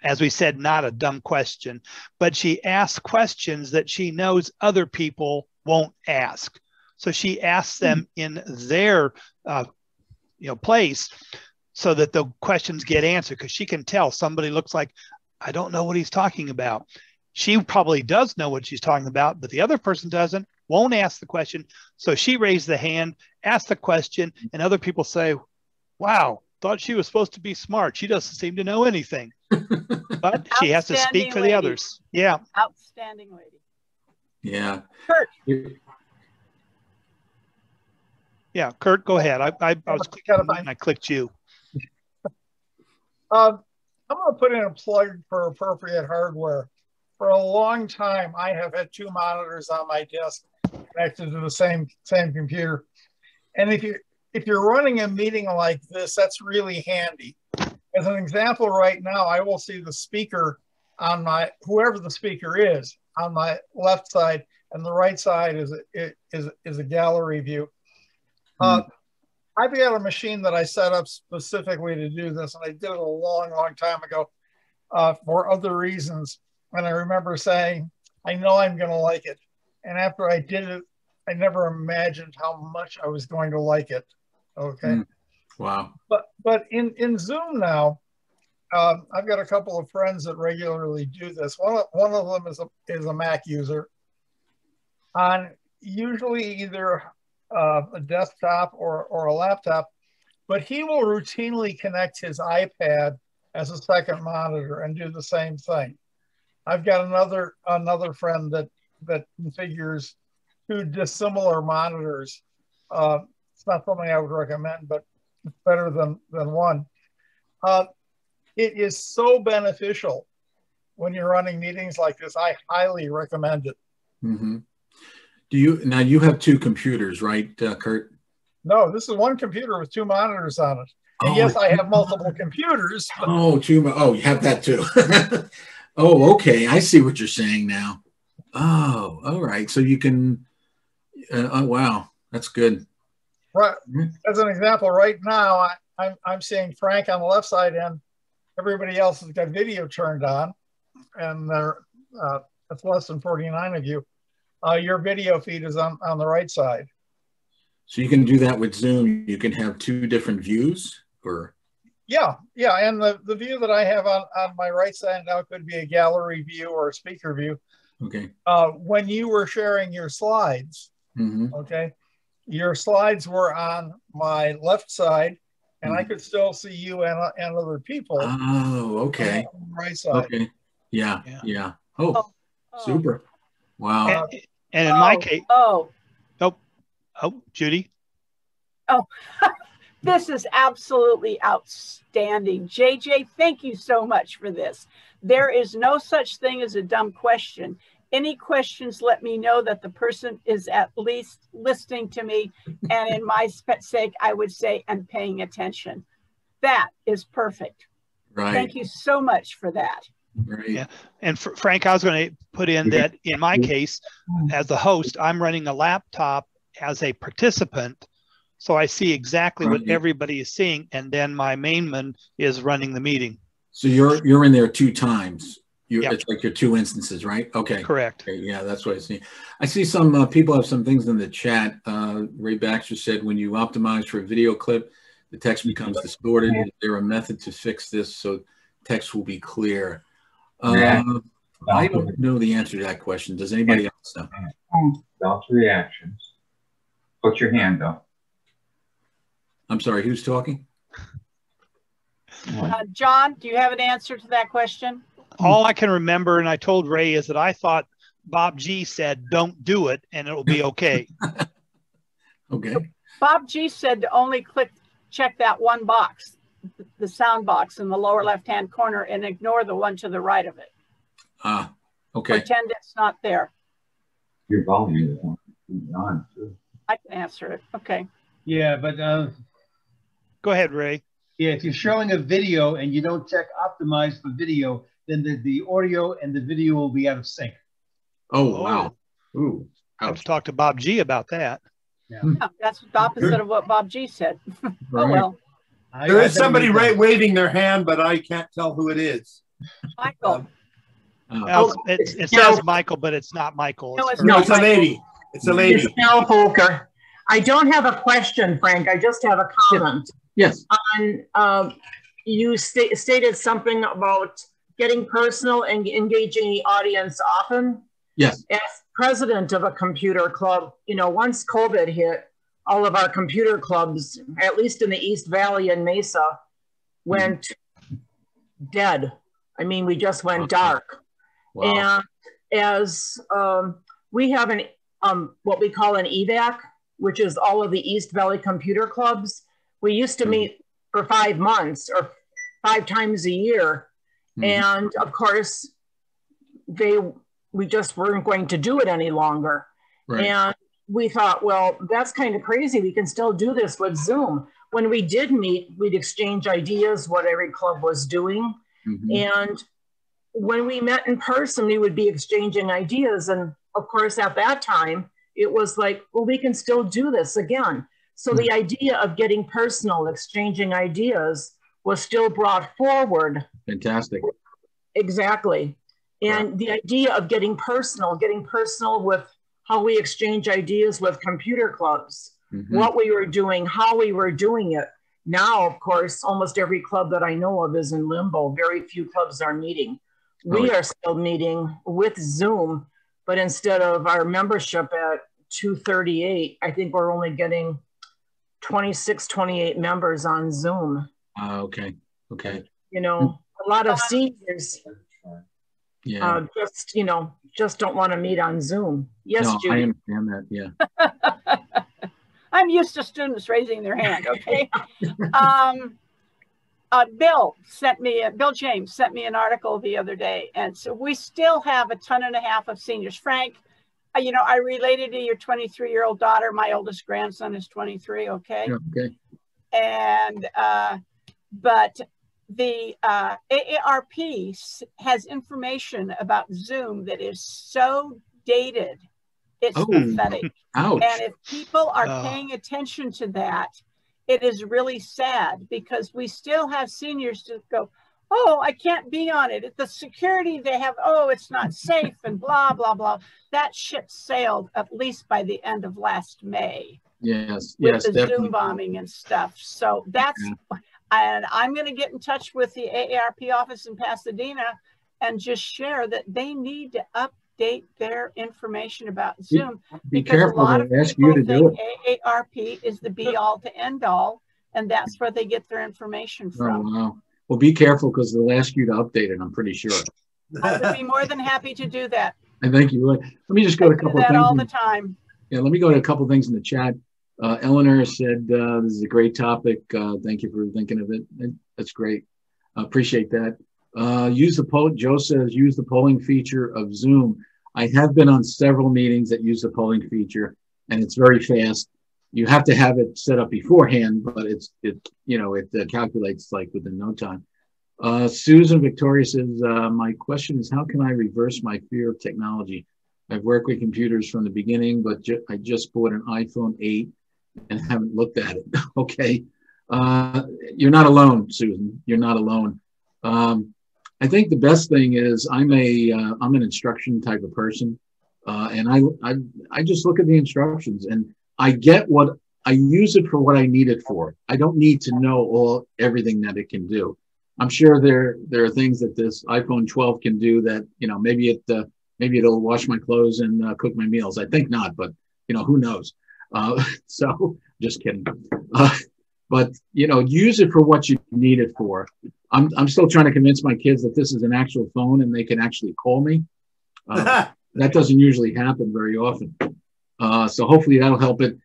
as we said, not a dumb question, but she asks questions that she knows other people won't ask. So she asks them in their place so that the questions get answered, because she can tell somebody looks like, I don't know what he's talking about. She probably does know what she's talking about, but the other person doesn't, won't ask the question. So she raised the hand, asked the question, and other people say, wow, thought she was supposed to be smart. She doesn't seem to know anything. But she has to speak for the others. Yeah. Outstanding lady. Yeah. Kurt. Yeah, Kurt, go ahead. I was clicking and I clicked you. I'm going to put in a plug for appropriate hardware. For a long time, I have had 2 monitors on my desk connected to the same computer. And if you're running a meeting like this, that's really handy. As an example, right now, I will see the speaker on whoever the speaker is, on my left side, and the right side is a gallery view. I've got a machine that I set up specifically to do this, and I did it a long, long time ago for other reasons. And I remember saying, I know I'm going to like it. And after I did it, I never imagined how much I was going to like it. Okay. Wow. But in Zoom now, I've got a couple of friends that regularly do this. One of them is a Mac user on usually either a desktop or a laptop, but he will routinely connect his iPad as a second monitor and do the same thing. I've got another friend that configures two dissimilar monitors. It's not something I would recommend, but it's better than one. It is so beneficial when you're running meetings like this. I highly recommend it. Mm-hmm. Now you have two computers, right, Kurt? No, this is one computer with two monitors on it. And yes, I have multiple computers. But... Oh, you have that too. Oh, okay. I see what you're saying now. Oh, all right. So you can, oh, wow. That's good. Right. As an example, right now, I'm seeing Frank on the left side and everybody else has got video turned on. And that's less than 49 of you. Your video feed is on the right side. So you can do that with Zoom. You can have two different views, or? Yeah. And the view that I have on my right side now could be a gallery view or a speaker view. Okay. When you were sharing your slides, okay, your slides were on my left side, and I could still see you and other people. Oh, okay. On the right side. Okay. Yeah. Oh, super. Wow. And in my case, Judy. Oh, this is absolutely outstanding. JJ, thank you so much for this. There is no such thing as a dumb question. Any questions, let me know that the person is at least listening to me. And in my sake, I would say, and paying attention. That is perfect. Right. Thank you so much for that. Right. Yeah. And Frank, I was going to put in that in my case, as the host, I'm running a laptop as a participant. So I see exactly what everybody is seeing. And then my mainman is running the meeting. So you're in there two times. It's like your two instances, right? Okay. Correct. Okay, yeah, that's what I see. I see some people have some things in the chat. Ray Baxter said, when you optimize for a video clip, the text becomes distorted. Is there a method to fix this so text will be clear? I don't know the answer to that question. Does anybody else know? Bell to reactions. Put your hand up. I'm sorry, who's talking? John, do you have an answer to that question? All I can remember, and I told Ray, is that I thought Bob G said, don't do it, and it'll be okay. Okay. Bob G said to only check that one box, the sound box in the lower left-hand corner, and ignore the one to the right of it. Okay. Pretend it's not there. Your volume is on too. I can answer it. Okay. Yeah, but go ahead, Ray. Yeah, if you're showing a video and you don't check optimize for video, then the audio and the video will be out of sync. Oh, wow. Ooh. I have to talk to Bob G about that. Yeah. That's the opposite of what Bob G said. Right. Oh, well. There is somebody waving their hand, but I can't tell who it is. Michael. It says Michael, but it's not Michael. No, it's a lady. It's a lady. It's Mel Polker. I don't have a question, Frank. I just have a comment. Yes. On you stated something about getting personal and engaging the audience often. Yes. As president of a computer club, once COVID hit, all of our computer clubs, at least in the East Valley and Mesa, went dead. I mean, we just went dark. Wow. And as we have what we call an EVAC, which is all of the East Valley computer clubs. We used to meet for 5 months or 5 times a year. And of course, we just weren't going to do it any longer. Right. And we thought, well, that's kind of crazy. We can still do this with Zoom. When we did meet, we'd exchange ideas, what every club was doing. And when we met in person, we would be exchanging ideas. And of course, at that time, it was like, well, we can still do this again. So the idea of getting personal, exchanging ideas was still brought forward. Fantastic. Exactly. And the idea of getting personal with how we exchange ideas with computer clubs, what we were doing, how we were doing it. Now, of course, almost every club that I know of is in limbo. Very few clubs are meeting. We are still meeting with Zoom, but instead of our membership at 238, I think we're only getting 26, 28 members on Zoom. Okay. You know, a lot of seniors just don't want to meet on Zoom. Yes, no, Judy. I understand that. Yeah. I'm used to students raising their hand. Okay. Bill James sent me an article the other day. And so we still have a ton and a half of seniors. Frank, you know, I related to your 23-year-old daughter. My oldest grandson is 23. Okay. Okay. And, but the AARP has information about Zoom that is so dated, it's pathetic. Ouch. And if people are paying attention to that, it is really sad, because we still have seniors to go, oh, I can't be on it. The security they have, oh, it's not safe and blah, blah, blah. That ship sailed at least by the end of last May. Yes, with the definitely. Zoom bombing and stuff. So that's, and I'm going to get in touch with the AARP office in Pasadena and just share that they need to update their information about Zoom. Be because careful. a lot of They ask people you to do think AARP is the be all to end all, and that's where they get their information from. Oh, wow. Well, be careful, because they'll ask you to update it, I'm pretty sure. I would be more than happy to do that. I think you would. Let me just go to a couple of things. All the time. Yeah, let me go to a couple of things in the chat. Eleanor said, this is a great topic. Thank you for thinking of it. That's great. Appreciate that. Joe says, use the polling feature of Zoom. I have been on several meetings that use the polling feature, and it's very fast. You have to have it set up beforehand, but it calculates like within no time. Susan Victoria says, my question is, how can I reverse my fear of technology? I've worked with computers from the beginning, but I just bought an iPhone 8 and haven't looked at it. Okay. You're not alone, Susan. You're not alone. I think the best thing is I'm an instruction type of person. And I just look at the instructions, and I use it for what I need it for. I don't need to know everything that it can do. I'm sure there are things that this iPhone 12 can do that, maybe it'll wash my clothes and cook my meals. I think not, but who knows? So just kidding. But use it for what you need it for. I'm still trying to convince my kids that this is an actual phone and they can actually call me. That doesn't usually happen very often. So hopefully that'll help it.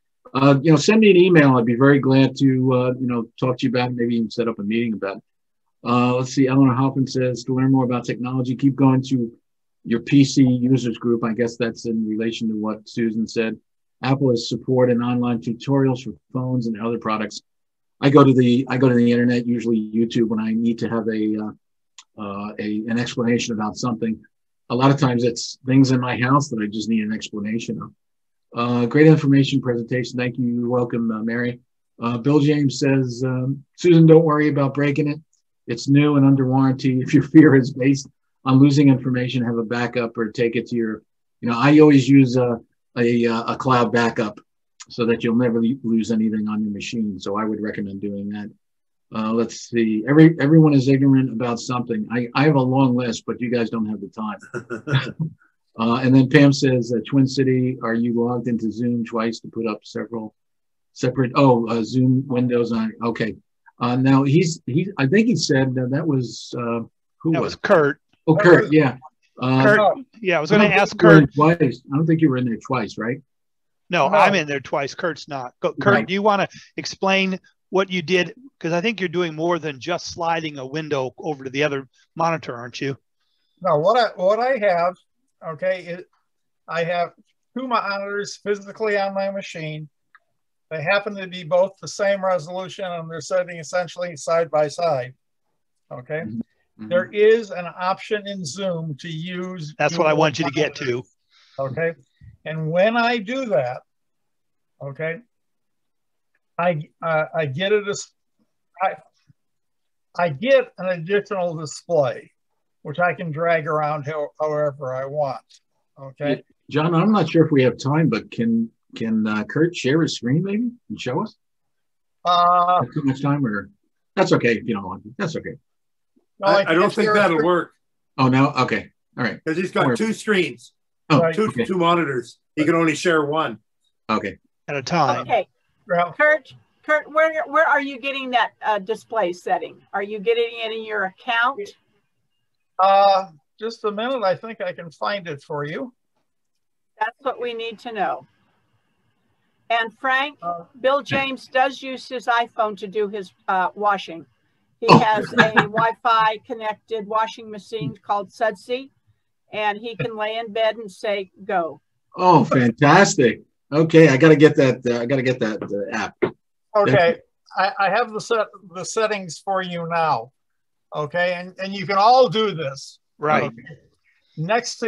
Send me an email. I'd be very glad to talk to you about it, maybe even set up a meeting about it. Let's see. Eleanor Hoffman says, to learn more about technology, keep going to your PC users group. I guess that's in relation to what Susan said. Apple has support and online tutorials for phones and other products. I go to the internet, usually YouTube, when I need to have an explanation about something. A lot of times it's things in my house that I just need an explanation of. Great information presentation. Thank you. You're welcome, Mary. Bill James says, Susan, don't worry about breaking it. It's new and under warranty. If your fear is based on losing information, have a backup or take it to your, I always use a cloud backup so that you'll never lose anything on your machine. So I would recommend doing that. Let's see. Everyone is ignorant about something. I have a long list, but you guys don't have the time. And then Pam says, Twin City, are you logged into Zoom twice to put up several separate? Zoom windows on. Okay. Now I think he said that was who that was Kurt. Oh, Kurt. Yeah. Kurt. Yeah, I was going to ask Kurt. Twice. I don't think you were in there twice, right? No, I'm in there twice. Kurt's not. Kurt, right. Do you want to explain what you did? Because I think you're doing more than just sliding a window over to the other monitor, aren't you? No, what I have, I have two monitors physically on my machine. They happen to be both the same resolution, and they're sitting essentially side by side. Okay. Mm-hmm. There is an option in Zoom to use. That's what I want you to get to. Okay. And when I do that, okay, I get I get an additional display, which I can drag around however I want. Okay. John, I'm not sure if we have time, but can Kurt share his screen maybe and show us? Too much time, or that's okay if you don't want to. That's okay. No, I don't think that'll work. Oh no. Okay. All right. Because he's got two screens, two monitors. He can only share one. Okay. At a time. Okay. Well, Kurt, where are you getting that display setting? Are you getting it in your account? just a minute. I think I can find it for you. That's what we need to know. And Frank, Bill James does use his iPhone to do his washing. He has a Wi-Fi connected washing machine called Sudsy, and he can lay in bed and say, go. Oh, fantastic. Okay, I got to get that. I got to get that app. Okay, I have the settings for you now. Okay, and you can all do this. Right. Okay. Next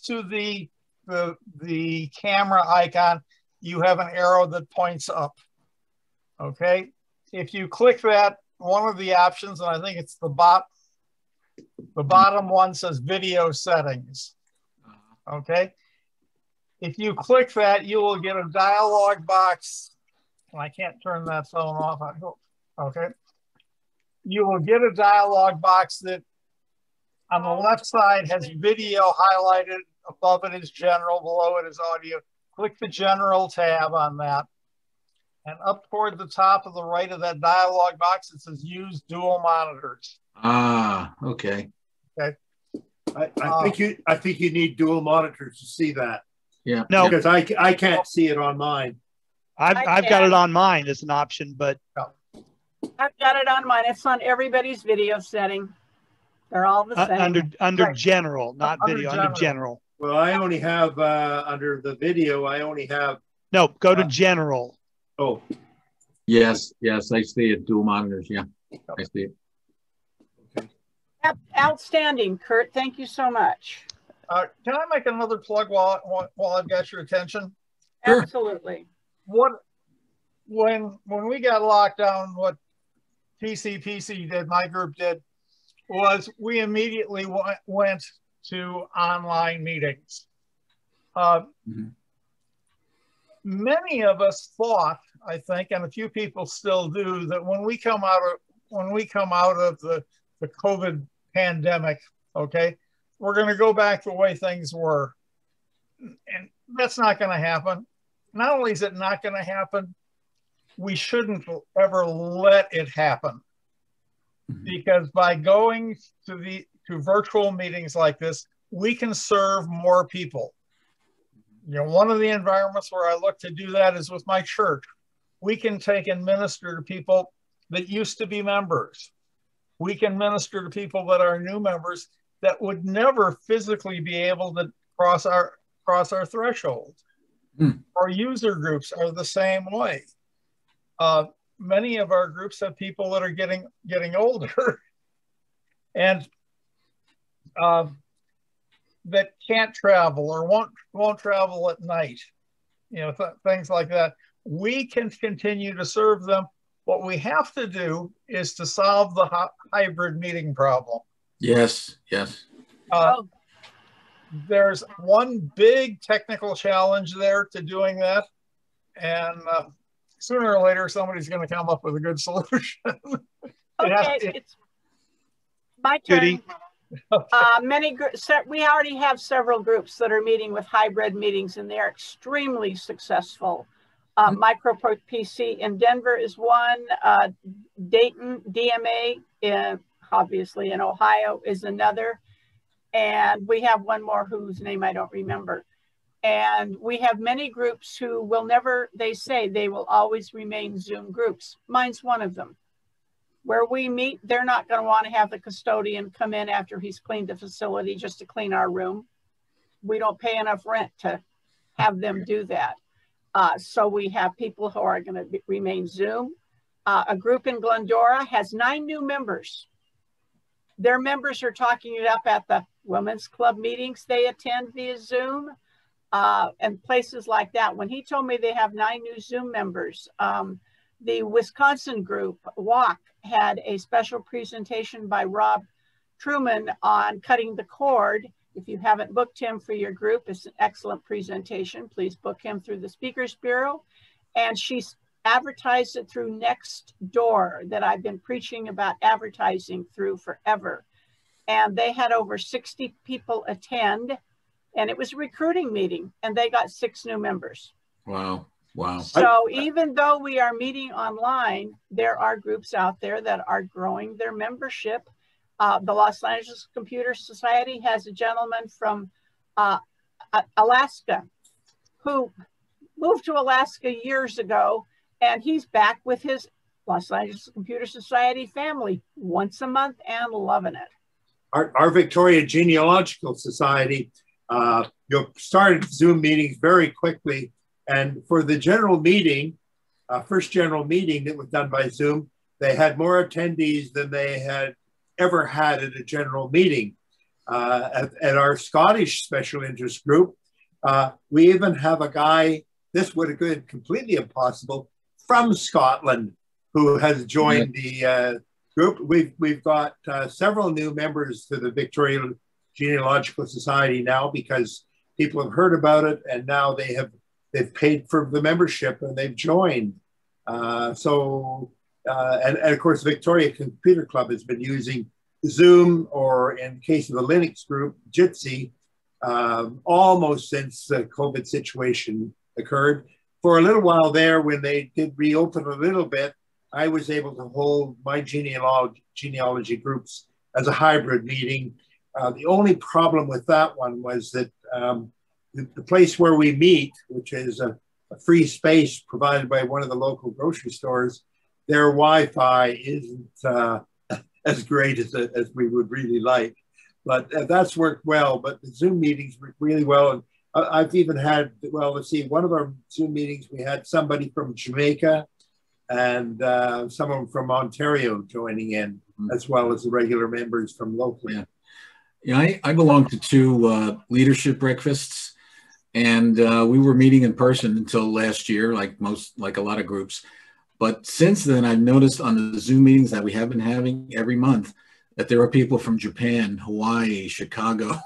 to the camera icon, you have an arrow that points up. Okay, if you click that, one of the options, and I think it's the bottom one, says video settings. Okay, if you click that, you will get a dialog box. I can't turn that phone off, I hope. Okay, you will get a dialog box that on the left side has video highlighted. Above it is general, below it is audio. Click the general tab on that. And up toward the top of the right of that dialog box, it says use dual monitors. Ah, okay. Okay. I think you need dual monitors to see that. Yeah. No, Because I can't see it on mine. I've got it on mine as an option, but I've got it on mine. It's on everybody's video setting. They're all the same. under Right. general, not Under video, general. under general. Well, I only have under the video. I only have. No, go to general. Oh, Yes, yes, I see it. Dual monitors. Yeah, I see it. Outstanding, Kurt. Thank you so much. Can I make another plug while I've got your attention? Sure. Absolutely. When we got locked down, what TCPC did, my group did, was we immediately went to online meetings. Many of us thought, I think, and a few people still do, that when we come out of the COVID pandemic, okay, we're going to go back the way things were, and that's not going to happen. Not only is it not going to happen, we shouldn't ever let it happen, because by going to virtual meetings like this, we can serve more people. You know, one of the environments where I look to do that is with my church. We can take and minister to people that used to be members. We can minister to people that are new members that would never physically be able to cross our threshold. Our user groups are the same way. Many of our groups have people that are getting older and that can't travel or won't travel at night, you know, things like that. We can continue to serve them. What we have to do is to solve the hybrid meeting problem. Yes, yes. There's one big technical challenge there to doing that, and sooner or later somebody's going to come up with a good solution. It's my turn. Judy. Many groups, we already have several groups that are meeting with hybrid meetings, and they're extremely successful. Micro PC in Denver is one. Dayton DMA, obviously in Ohio, is another. And we have one more whose name I don't remember. And we have many groups who will never, they say they will always remain Zoom groups. Mine's one of them. Where we meet, they're not going to want to have the custodian come in after he's cleaned the facility just to clean our room. We don't pay enough rent to have them do that. So we have people who are going to remain Zoom. A group in Glendora has 9 new members their members are talking it up at the women's club meetings they attend via Zoom and places like that. When he told me they have 9 new Zoom members, the Wisconsin group, WALK, had a special presentation by Rob Truman on cutting the cord. If you haven't booked him for your group, it's an excellent presentation. Please book him through the Speakers Bureau. And she's advertised it through Nextdoor, that I've been preaching about advertising through forever. And they had over 60 people attend, and it was a recruiting meeting, and they got 6 new members. Wow. Wow. So even though we are meeting online, there are groups out there that are growing their membership. The Los Angeles Computer Society has a gentleman from Alaska who moved to Alaska years ago, and he's back with his Los Angeles Computer Society family once a month and loving it. Our Victoria Genealogical Society started Zoom meetings very quickly. And for the general meeting, first general meeting that was done by Zoom, they had more attendees than they had ever had at a general meeting. At our Scottish special interest group, we even have a guy, this would have been completely impossible, from Scotland, who has joined the group. We've got several new members to the Victoria Genealogical Society now, because people have heard about it, and now they've paid for the membership and they've joined. And of course, Victoria Computer Club has been using Zoom, or in case of the Linux group, Jitsi, almost since the COVID situation occurred. For a little while there, when they did reopen a little bit, I was able to hold my genealogy groups as a hybrid meeting. The only problem with that one was that the place where we meet, which is a free space provided by one of the local grocery stores, their Wi-Fi isn't as great as we would really like. But that's worked well. But the Zoom meetings work really well. And I've even had, well, let's see, one of our Zoom meetings, we had somebody from Jamaica and someone from Ontario joining in, as well as the regular members from locally. Yeah, I belong to 2 leadership breakfasts. And we were meeting in person until last year, like a lot of groups. But since then, I've noticed on the Zoom meetings that we have been having every month that there are people from Japan, Hawaii, Chicago.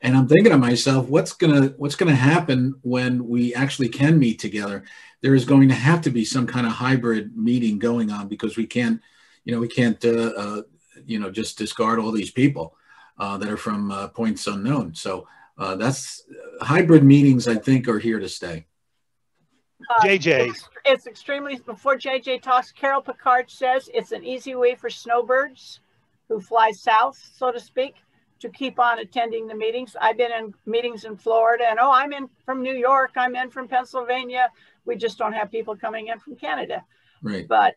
And I'm thinking to myself, what's gonna happen when we actually can meet together? There is going to have to be some kind of hybrid meeting going on, because we can't just discard all these people that are from points unknown. So that's hybrid meetings, I think, are here to stay. JJ. It's extremely, before JJ talks, Carol Picard says it's an easy way for snowbirds who fly south, so to speak, to keep on attending the meetings. I've been in meetings in Florida, and I'm in from New York, I'm in from Pennsylvania. We just don't have people coming in from Canada. Right. But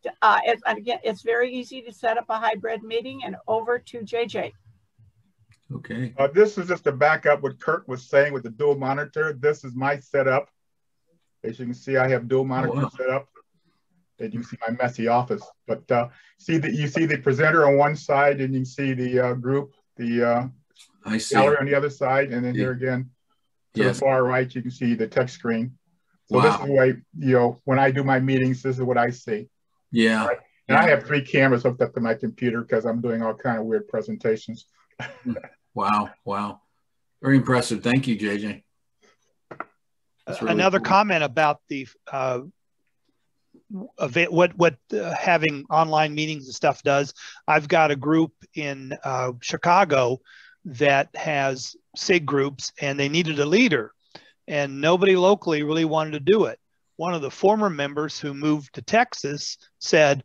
again, it's very easy to set up a hybrid meeting. And over to JJ. Okay. This is just to back up what Kurt was saying with the dual monitor. This is my setup. As you can see, I have dual monitor set up. And you can see my messy office. But you see the presenter on one side, and you can see the group, the gallery on the other side, and then here again to the far right, you can see the text screen. So this is the way, when I do my meetings, this is what I see. Yeah. Right? And I have 3 cameras hooked up to my computer because I'm doing all kind of weird presentations. Wow. Very impressive. Thank you, JJ. Really Another cool comment about the what having online meetings and stuff does. I've got a group in Chicago that has SIG groups, and they needed a leader, and nobody locally really wanted to do it. One of the former members who moved to Texas said,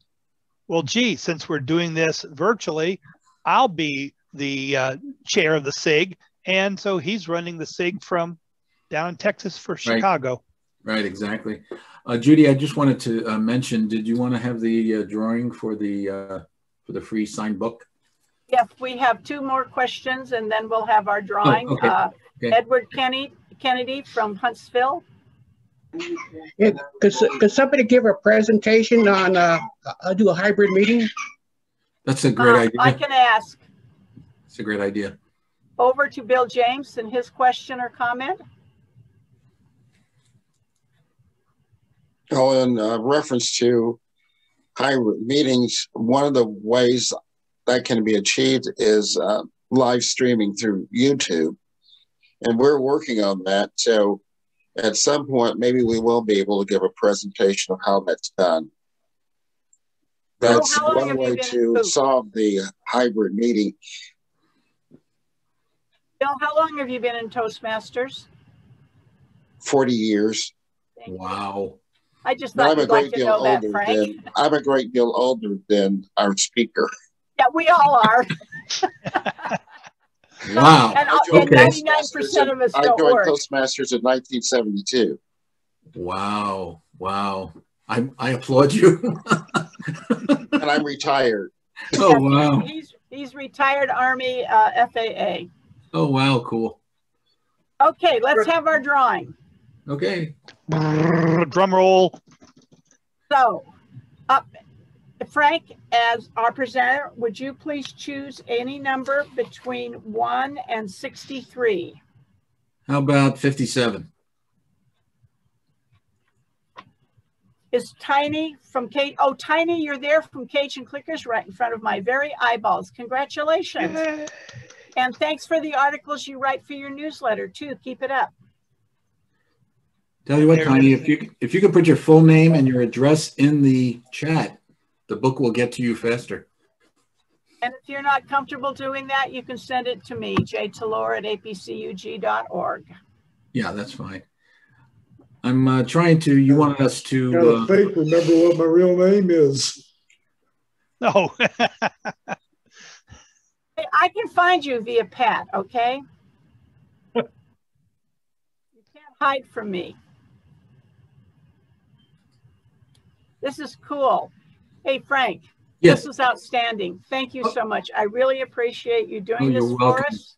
well, gee, since we're doing this virtually, I'll be the chair of the SIG. And so he's running the SIG from down in Texas for Chicago. Right, exactly. Judy, I just wanted to mention, did you want to have the drawing for the free signed book? Yes, we have 2 more questions, and then we'll have our drawing. Oh, okay. Edward Kennedy from Huntsville. Yeah, could somebody give a presentation on do a hybrid meeting? That's a great idea. I can ask. It's a great idea. Over to Bill James and his question or comment. Oh, in reference to hybrid meetings, one of the ways that can be achieved is live streaming through YouTube. And we're working on that. So at some point, maybe we will be able to give a presentation of how that's done. That's one way to solve the hybrid meeting. Bill, how long have you been in Toastmasters? 40 years. Wow. I just thought I'm a you'd like great to deal know that, older Frank. than I'm a great deal older than our speaker. Yeah, we all are. Wow. And, Okay. 99% of us I don't joined work. Toastmasters in 1972. Wow. Wow. I applaud you. And I'm retired. Oh, wow. He's retired Army FAA. Oh, wow. Cool. Okay, let's have our drawing. Okay. Drum roll. So, Frank, as our presenter, would you please choose any number between 1 and 63? How about 57? Is Tiny from Kate? Oh, Tiny, you're there from Cajun Clickers right in front of my very eyeballs. Congratulations. Yay. And thanks for the articles you write for your newsletter too. Keep it up. Tell you what, Tiny, if you could put your full name and your address in the chat, the book will get to you faster. And if you're not comfortable doing that, you can send it to me, jtalor@apcug.org. Yeah, that's fine. I'm trying to, you wanted us to... Gotta think, remember what my real name is. No. I can find you via Pat, okay? You can't hide from me. This is cool. Hey, Frank, yes. This was outstanding. Thank you so much. I really appreciate you doing this for us.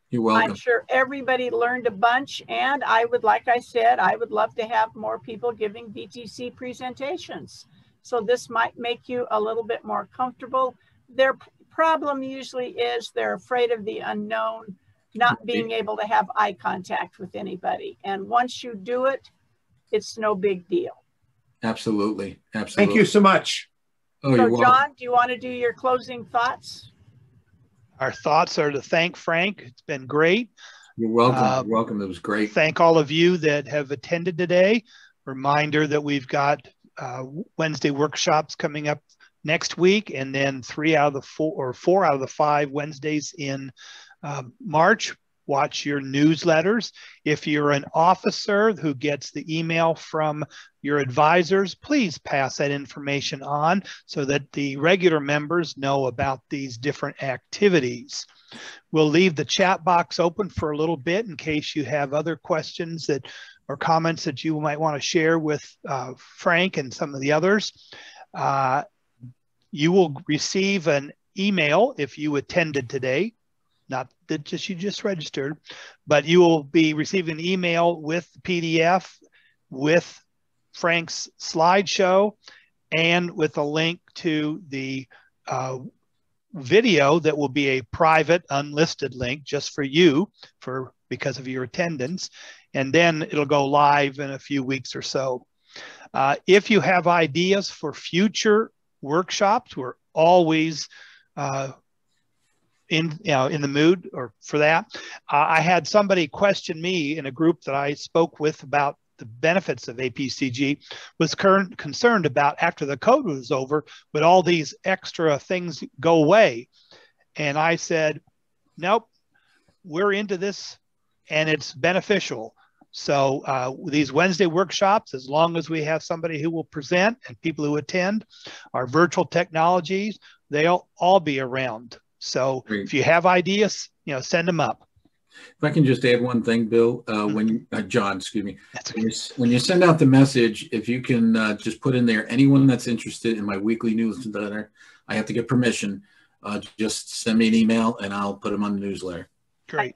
You're welcome. I'm sure everybody learned a bunch, and like I said, I would love to have more people giving BTC presentations. So this might make you a little bit more comfortable. Their problem usually is they're afraid of the unknown, not being able to have eye contact with anybody. And once you do it, it's no big deal. Absolutely. Absolutely. Thank you so much. Oh, so John, do you want to do your closing thoughts? Our thoughts are to thank Frank. It's been great. You're welcome. You're welcome. It was great. Thank all of you that have attended today. Reminder that we've got Wednesday workshops coming up next week, and then 4 out of the 5 Wednesdays in March. Watch your newsletters. If you're an officer who gets the email from your advisors, please pass that information on so that the regular members know about these different activities. We'll leave the chat box open for a little bit in case you have other questions or comments that you might want to share with Frank and some of the others. You will receive an email if you attended today. Not that you just registered, but you will be receiving an email with the PDF, with Frank's slideshow, and with a link to the video that will be a private, unlisted link just for you because of your attendance. And then it'll go live in a few weeks or so. If you have ideas for future workshops, we're always in the mood for that. I had somebody question me in a group that I spoke with about the benefits of APCG, was concerned about after the code was over, would all these extra things go away? And I said, nope, we're into this and it's beneficial. So these Wednesday workshops, as long as we have somebody who will present and people who attend, our virtual technologies, they'll all be around. So if you have ideas, send them up. If I can just add one thing, Bill, John, excuse me. When you send out the message, if you can just put in there, anyone that's interested in my weekly newsletter, I have to get permission. Just send me an email and I'll put them on the newsletter. Great.